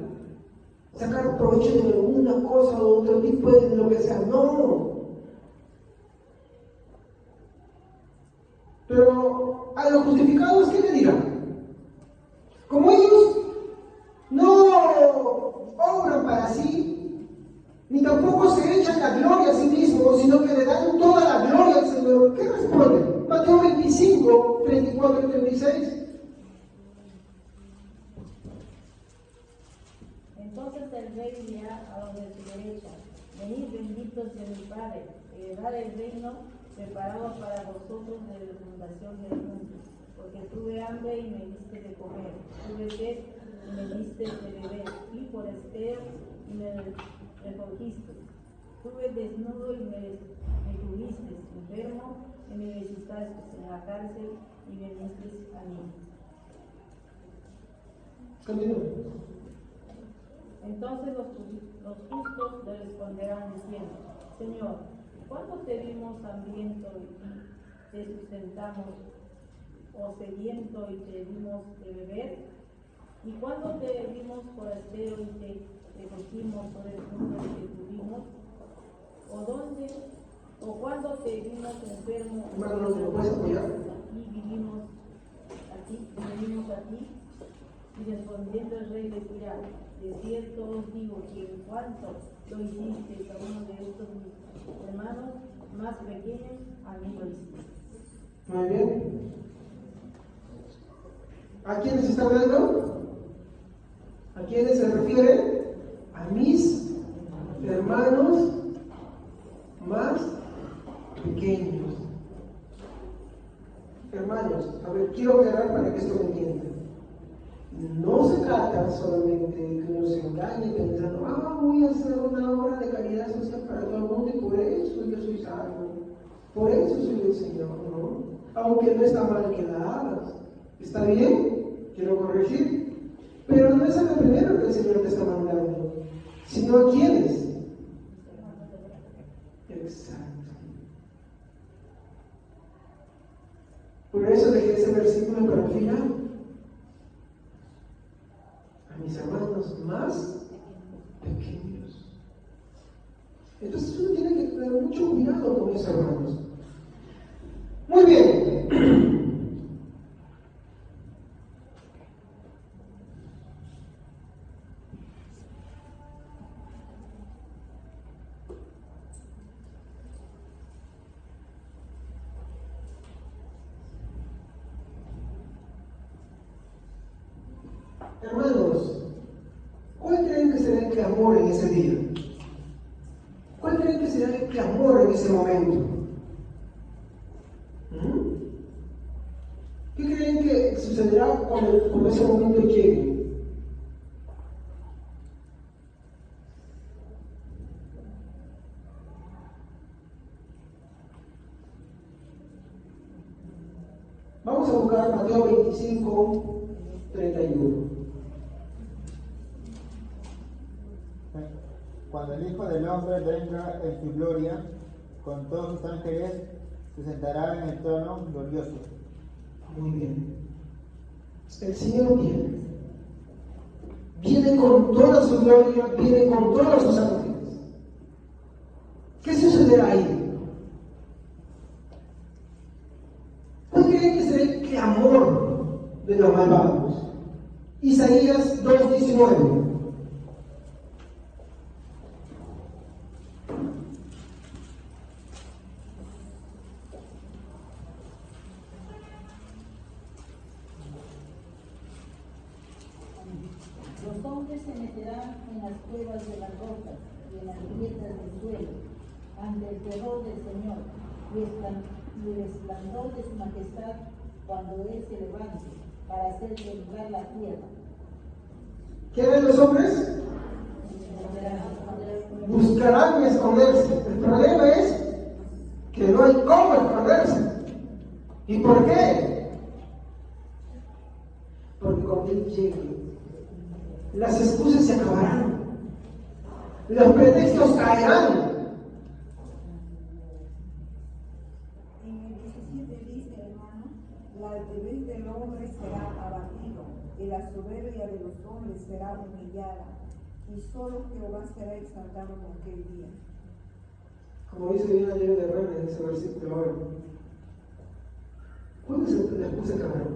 sacar provecho de alguna cosa o otro tipo de lo que sea. No. Pero a los justificados, ¿qué le dirán? Como ellos no obran para sí, ni tampoco se echan la gloria a sí mismos, sino que le dan toda la gloria al Señor. ¿Qué responde? Mateo 25, 34 y 36. Entonces el rey dirá a los de su derecha, venid benditos de mi Padre, heredad el reino preparado para vosotros desde la fundación del mundo. Porque tuve hambre y me diste de comer, tuve sed y me diste de beber, fui forastero y me recogiste, tuve desnudo y me tuviste, enfermo y me visitaste, en la cárcel y viniste a mí. Continúa. Entonces los justos le responderán diciendo, Señor, ¿cuándo te vimos hambriento y te sustentamos, o sediento y te dimos de beber? ¿Y cuándo te vimos forastero y te recogimos, o desnudo y te tuvimos? ¿O cuándo te vimos enfermo Hermano, ¿me lo puedes apoyar? y vinimos a ti? Y respondiendo el rey les dirá, de cierto os digo que en cuanto lo hiciste a uno de estos mis hermanos más pequeños, a mí lo hiciste. Muy bien. ¿A quiénes está hablando? ¿A quiénes se refiere? A mis hermanos más pequeños. Hermanos, a ver, quiero aclarar para que esto me entienda. No se trata solamente de que uno se engañe pensando, voy a hacer una obra de caridad social para todo el mundo y por eso yo soy salvo, por eso soy el Señor, ¿no? Aunque no está mal que la hagas, ¿está bien? Quiero corregir, pero no es a lo primero que el Señor te está mandando, sino a quiénes. Exacto. Por eso dejé ese versículo para el final. Mis hermanos más pequeños. Entonces uno tiene que tener mucho cuidado con esos hermanos. Muy bien. Hermanos, ¿cuál creen que será el clamor en ese día? ¿Cuál creen que será el clamor en ese momento? ¿Qué creen que sucederá cuando ese momento llegue? Vamos a buscar Mateo 25, 31. Cuando el Hijo del Hombre venga en su gloria, con todos sus ángeles, se sentará en el trono glorioso. Muy bien. El Señor viene. Viene con toda su gloria, viene con todos sus ángeles. ¿Qué sucederá ahí? ¿Cuál creen que será el clamor de los malvados? Isaías 2:19. Los hombres se meterán en las cuevas de las rocas y en las grietas del suelo, ante el terror del Señor y el esplendor de su majestad cuando Él se levante para hacer temblar la tierra. ¿Qué harán los hombres? Buscarán esconderse. El problema es que no hay cómo esconderse. ¿Y por qué? Porque cuando Él llegue, las excusas se acabarán, los pretextos caerán. En el 17 dice, hermano, la altivez del hombre será abatida, y la soberbia de los hombres será humillada, y solo Jehová será exaltado en aquel día. Como dice bien ayer de Rana en ese versículo ahora. ¿Cuándo la excusa acabará?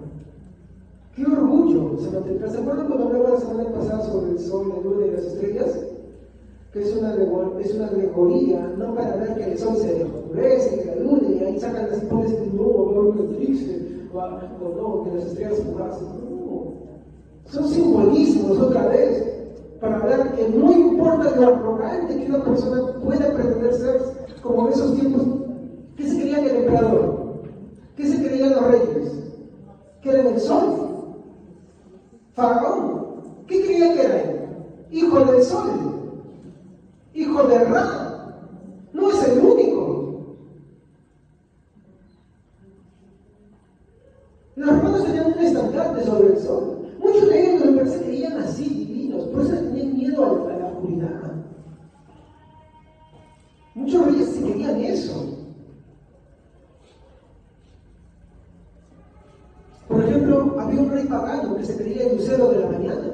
¡Qué orgullo! ¿Se acuerdan cuando hablaba la semana pasada sobre el sol, la luna y las estrellas? Que es una alegoría, no para ver que el sol se oscurece, que la luna, y ahí sacan las hipótesis y dicen, no, va a haber un eclipse, o no, que las estrellas fugaces. No, son simbolismos otra vez, para hablar que no importa lo arrogante que una persona pueda pretender ser, como en esos tiempos, ¿qué se creían el emperador? ¿Qué se creían los reyes? Que eran el sol. Faraón, ¿qué creía que era él? Hijo del sol, hijo de Ra. No es el único. Los romanos tenían un estandarte sobre el sol. Muchos de ellos me parece que creían así, divinos, por eso tenían miedo a la oscuridad. Muchos reyes se creían eso. Por ejemplo, había un rey pagano que se creía el lucero de la mañana.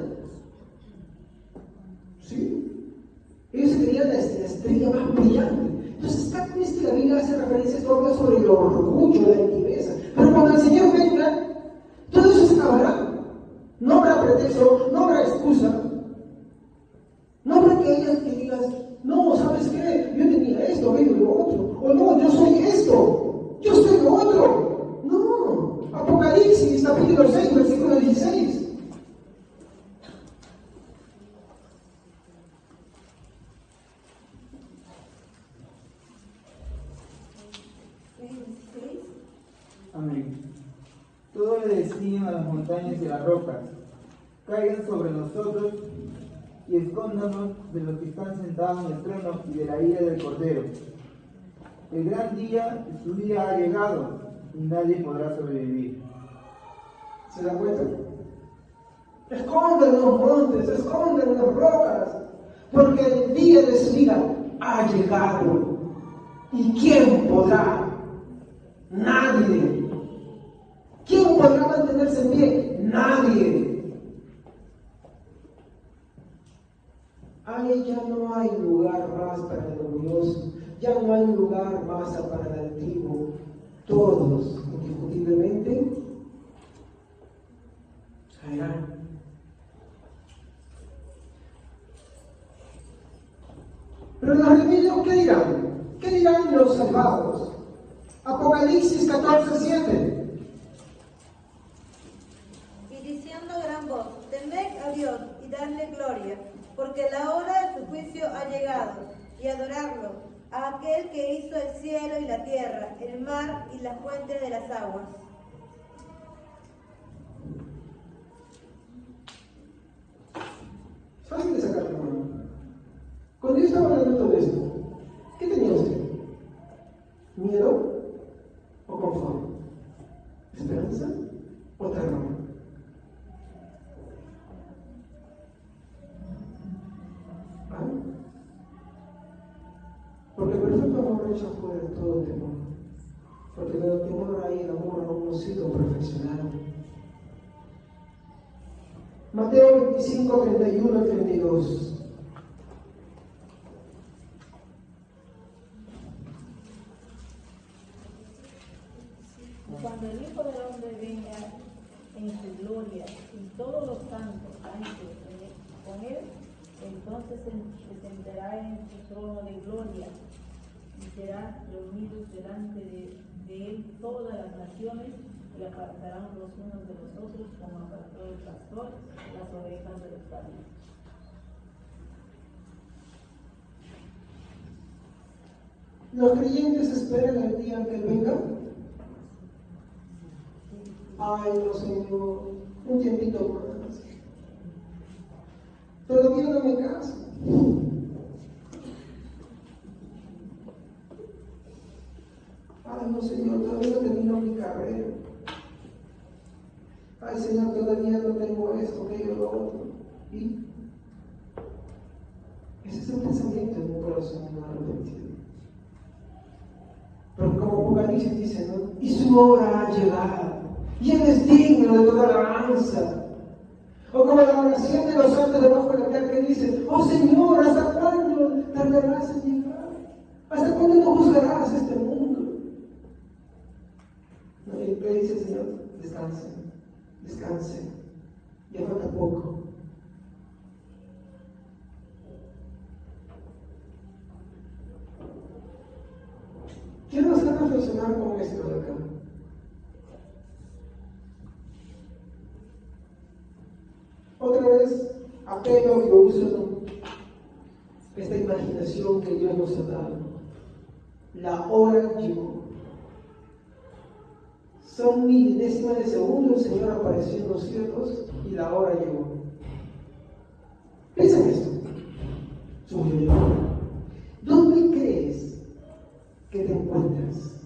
¿Sí? Ellos se creían la estrella más brillante. Entonces, cada vez que la Biblia hace referencia a esto, habla sobre el orgullo, la altiveza. Pero cuando el Señor venga, todo eso se acabará. No habrá pretexto, no habrá excusa. No habrá que digas, no, ¿sabes qué? Yo tenía esto, vengo lo otro. O no, yo soy esto, yo soy lo otro. No, Apocalipsis capítulo 6, versículo 16. Amén. Todos le decían a las montañas y a las rocas, caigan sobre nosotros y escóndanos de los que están sentados en el trono y de la ira del Cordero. El gran día, su día ha llegado y nadie podrá sobrevivir. ¿Se da cuenta? Escondan los montes, escondan las rocas, porque el día de su ira ha llegado. ¿Y quién podrá? Nadie. ¿Quién podrá mantenerse en pie? Nadie. Ahí ya no hay lugar más para el orgulloso, ya no hay lugar más para el altivo. Todos, indiscutiblemente, caerán. Pero los redimidos, ¿qué dirán? ¿Qué dirán los salvados? Apocalipsis 14:7. Y diciendo a gran voz, temed a Dios y dadle gloria, porque la hora de su juicio ha llegado, y adorarlo, a aquel que hizo el cielo y la tierra, el mar y las fuentes de las aguas. Fácil de sacar, hermano. Cuando yo estaba hablando de todo esto, ¿qué tenía usted? ¿Miedo o confort? ¿Esperanza o terror? ¿Ah? Porque el perfecto amor echa fuera todo temor. Porque en el temor hay el amor aún no sido perfeccionado. Mateo 25, 31 al 32. Cuando el Hijo del Hombre venga en su gloria y todos los santos ángeles con él, entonces se sentará en su trono de gloria y serán reunidos delante de él todas las naciones y apartarán los unos de los otros como apartó el pastor las ovejas de los cabritos. ¿Los creyentes esperan el día en que Él venga? Ay, no, Señor, un tiempito más. Todavía no me caso. Ay, no, Señor, todavía no termino mi carrera. Ay, Señor, todavía no tengo esto, aquello, lo otro. ¿Y? Ese es el pensamiento de un corazón no arrepentido. Pero como Apocalipsis dice, ¿no? Y su hora ha llegado. Y Él es digno de toda alabanza. O como la oración de los santos debajo de la tierra que dice, oh Señor, ¿hasta cuándo tardarás en llegar? ¿Hasta cuándo no juzgarás este mundo? No, y le dice el Señor, descansen, descansen, ya falta poco. Quiero hacer reflexionar con esto de acá. Otra vez, apelo que uso esta imaginación que Dios nos ha dado. La hora llegó. Son milésimas de segundo, el Señor apareció en los cielos y la hora llegó. Piensa en esto. ¿Dónde crees que te encuentras?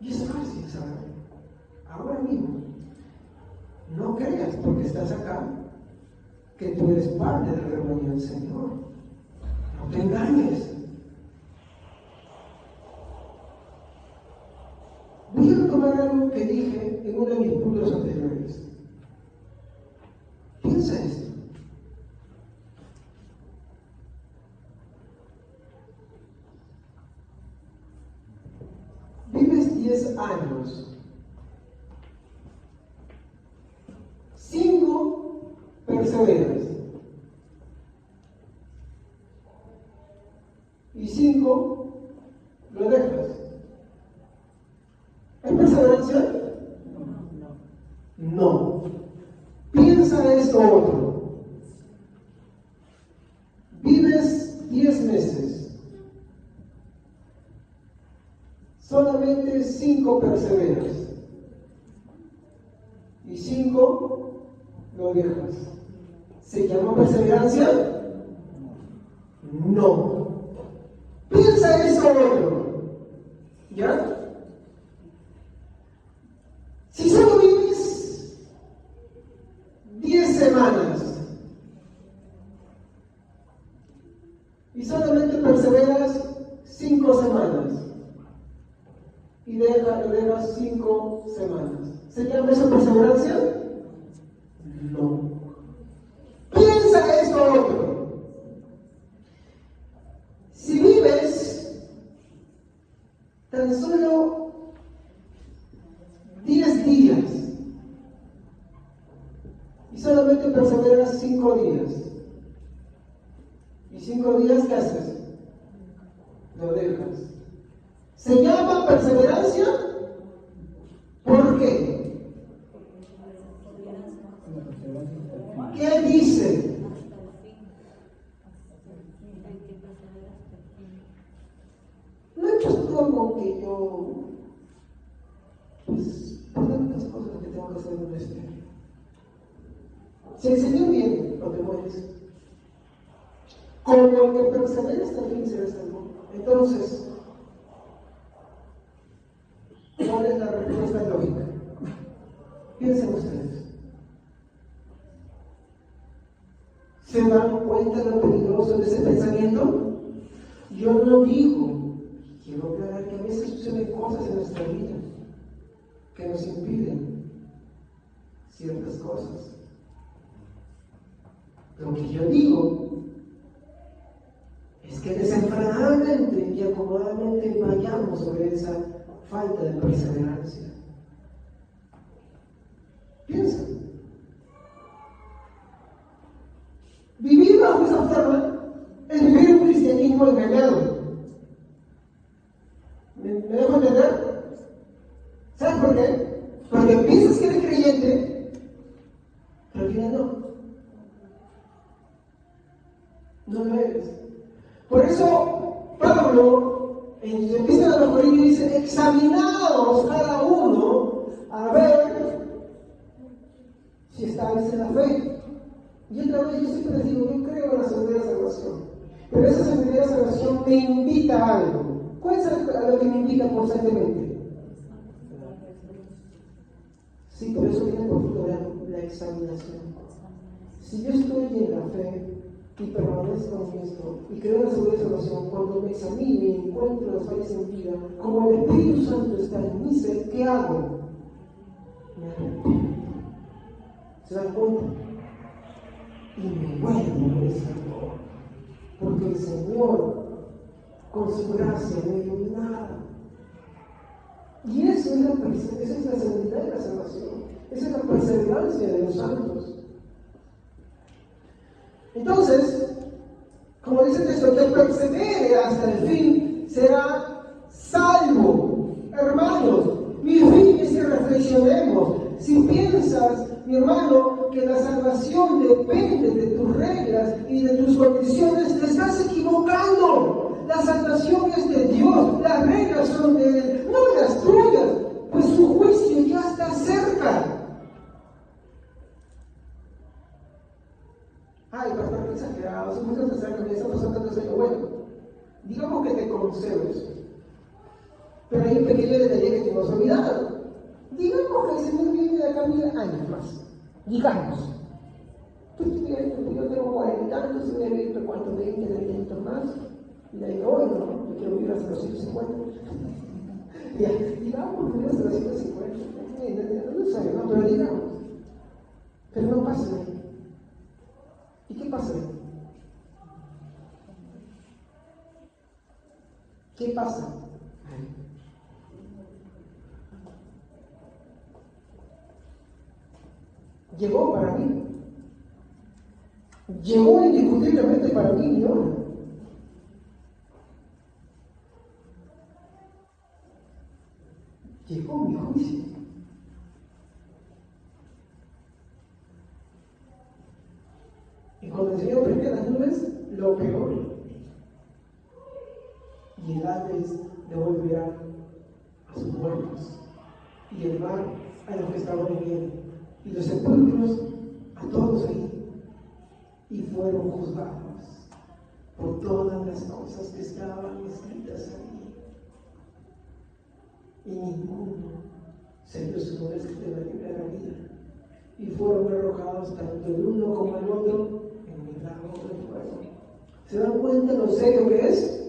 Y es fácil saber. Ahora mismo, no creas porque estás acá que tú eres parte del rebaño del Señor. No te engañes. Voy a retomar algo que dije en uno de mis puntos anteriores. Piensa esto. Vives 10 años. 5 perseveras. Y 5 lo dejas. ¿Es perseverancia? No. Piensa esto otro. Vives 10 meses. Solamente 5 perseveras. Y 5 lo dejas. ¿Se llama perseverancia? No. Piensa eso otro. ¿Ya? Si solo vives 10 semanas y solamente perseveras 5 semanas y dejas 5 semanas, ¿se llama eso perseverancia? No. Piensa esto otro. Si vives tan solo 10 días y solamente perseveras 5 días, y 5 días, ¿qué haces? Lo dejas. ¿Se llama perseverancia? ¿Por qué? ¿Qué dice? No he puesto algo que yo, pues, por tantas cosas que tengo que hacer en este. Si el Señor viene, no te mueres. Como el que persevera hasta el fin será salvo. Entonces, ¿cuál es la respuesta lógica? Piensen ustedes. ¿Se dan cuenta de lo peligroso de ese pensamiento? Yo no digo, quiero aclarar que a veces suceden cosas en nuestra vida que nos impiden ciertas cosas. Lo que yo digo es que desenfrenadamente y acomodadamente vayamos sobre esa falta de perseverancia. Piensa. Vivir bajo esa forma es vivir un cristianismo engañado. ¿Me dejo entender? ¿Sabes por qué? Porque piensas que eres creyente, pero al final no. No lo eres. Por eso Pablo en su epístola a los Corintios dice: examinaos cada uno a ver si estáis en la fe. Y otra vez yo siempre les digo, yo creo en la seguridad de salvación, pero esa seguridad de salvación me invita a algo. ¿Cuál es a lo que me invita constantemente? Sí, por eso viene por fruto la examinación. Si yo estoy en la fe y permanezco en esto y creo en la seguridad de salvación, cuando me examine y encuentro las fallas en mi vida, como el Espíritu Santo está en mi ser, ¿qué hago? Me arrepiento. ¿Se dan cuenta? Y me vuelvo al Señor, porque el Señor con su gracia me dio nada. Y eso es la seguridad de la salvación, esa es la perseverancia de los santos. Entonces, como dice el texto, que persevere hasta el fin será salvo. Hermanos, mi fin es que reflexionemos. Si piensas, mi hermano, que la salvación depende de tus reglas y de tus condiciones, te estás equivocando. La salvación es de Dios, las reglas son de Él, no las tuyas, pues su juicio ya está cerca. Ay, pastor, qué exagerado, si muchos se acercan y esa persona te dice: bueno, digamos que te concedes, pero hay un pequeño detalle que te vas a olvidar. Digamos que el Señor viene de acá 1000 años más. Digamos. Yo tengo 40 y tantos, y voy a vivir ¿cuántos? 20, 30 más. Y le digo: hoy no, yo quiero vivir hasta los 150. Ya, digamos que hasta los 150. No sé, no, pero digamos. Pero no pasa nada. ¿Y qué pasa? ¿Qué pasa? Llegó para mí. Llegó indiscutiblemente para mí mi hora. Llegó mi juicio. Y cuando el Señor prende las nubes, lo peor. Y el Hades devolverá a sus muertos. Y el mar a los que estaban viviendo. Y los sepulcros a todos ahí. Y fueron juzgados por todas las cosas que estaban escritas ahí. Y ninguno se vio su nombre escrito en la libro de la vida. Y fueron arrojados tanto el uno como el otro en el lago del fuego. ¿Se dan cuenta lo serio que es?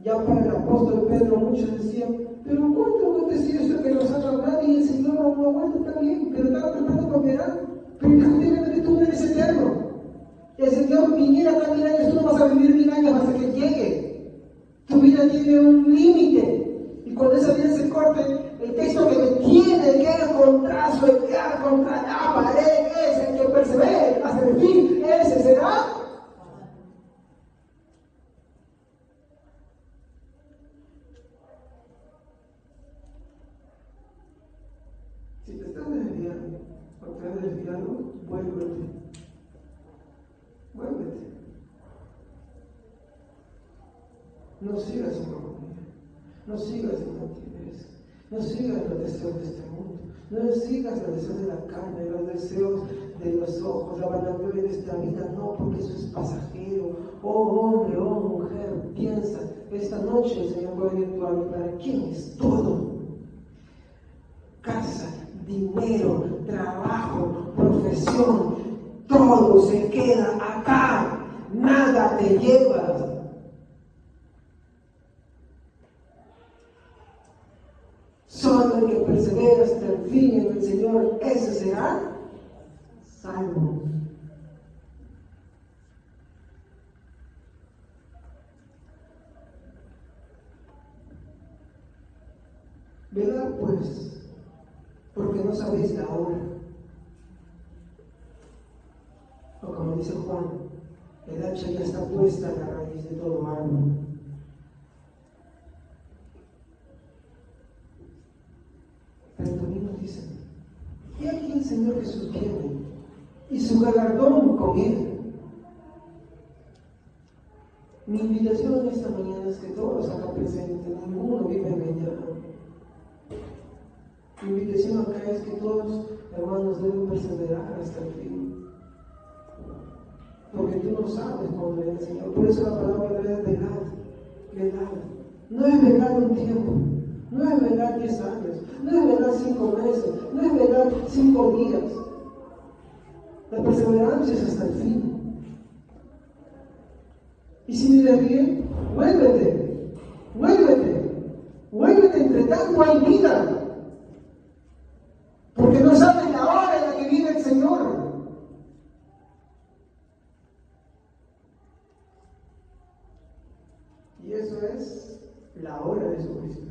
Ya para el apóstol Pedro muchos decían: pero ¿cuánto acontece esto que nos han hablado y el Señor no aguanta? Está bien, pero estaba tratando con verán. Pero indiscutiblemente tú no eres eterno. El Señor viniera a 1000 años, tú no vas a vivir 1000 años hasta que llegue. Tu vida tiene un límite. Y cuando esa vida se corte, el texto que me tiene que encontrar, sueñar contra la pared, es el que persevere hasta el fin, ese será. Si te estás desviando o te has desviado, vuélvete. Vuélvete. No sigas en comodidad. No sigas en altivez. No sigas los deseos de este mundo. No sigas los deseos de la carne, los deseos de los ojos, la vanagloria de esta vida. No, porque eso es pasajero. Oh hombre, oh mujer, piensa. Esta noche el Señor puede ir a mi ¿para quién es todo? Casa, dinero, trabajo, profesión, todo se queda acá, nada te llevas. Solo el Señor, ese será salvo. Velad pues, porque no sabéis la hora. O como dice Juan, el hacha ya está puesta a la raíz de todo árbol. Pero también nos dice, y aquí el Señor Jesús viene, y su galardón con él. Mi invitación esta mañana es que todos acá presentes, ninguno vive engañado. Mi invitación acá es que todos, hermanos, deben perseverar hasta el fin. Porque tú no sabes cuándo viene el Señor. Por eso la palabra es velar. No es velar un tiempo, no es velar 10 años, no es velar 5 meses, no es velar 5 días. La perseverancia es hasta el fin. Y si miras bien, vuélvete, entre tanto hay vida. Porque no sabes la hora en la que viene el Señor. Y eso es la hora de su juicio.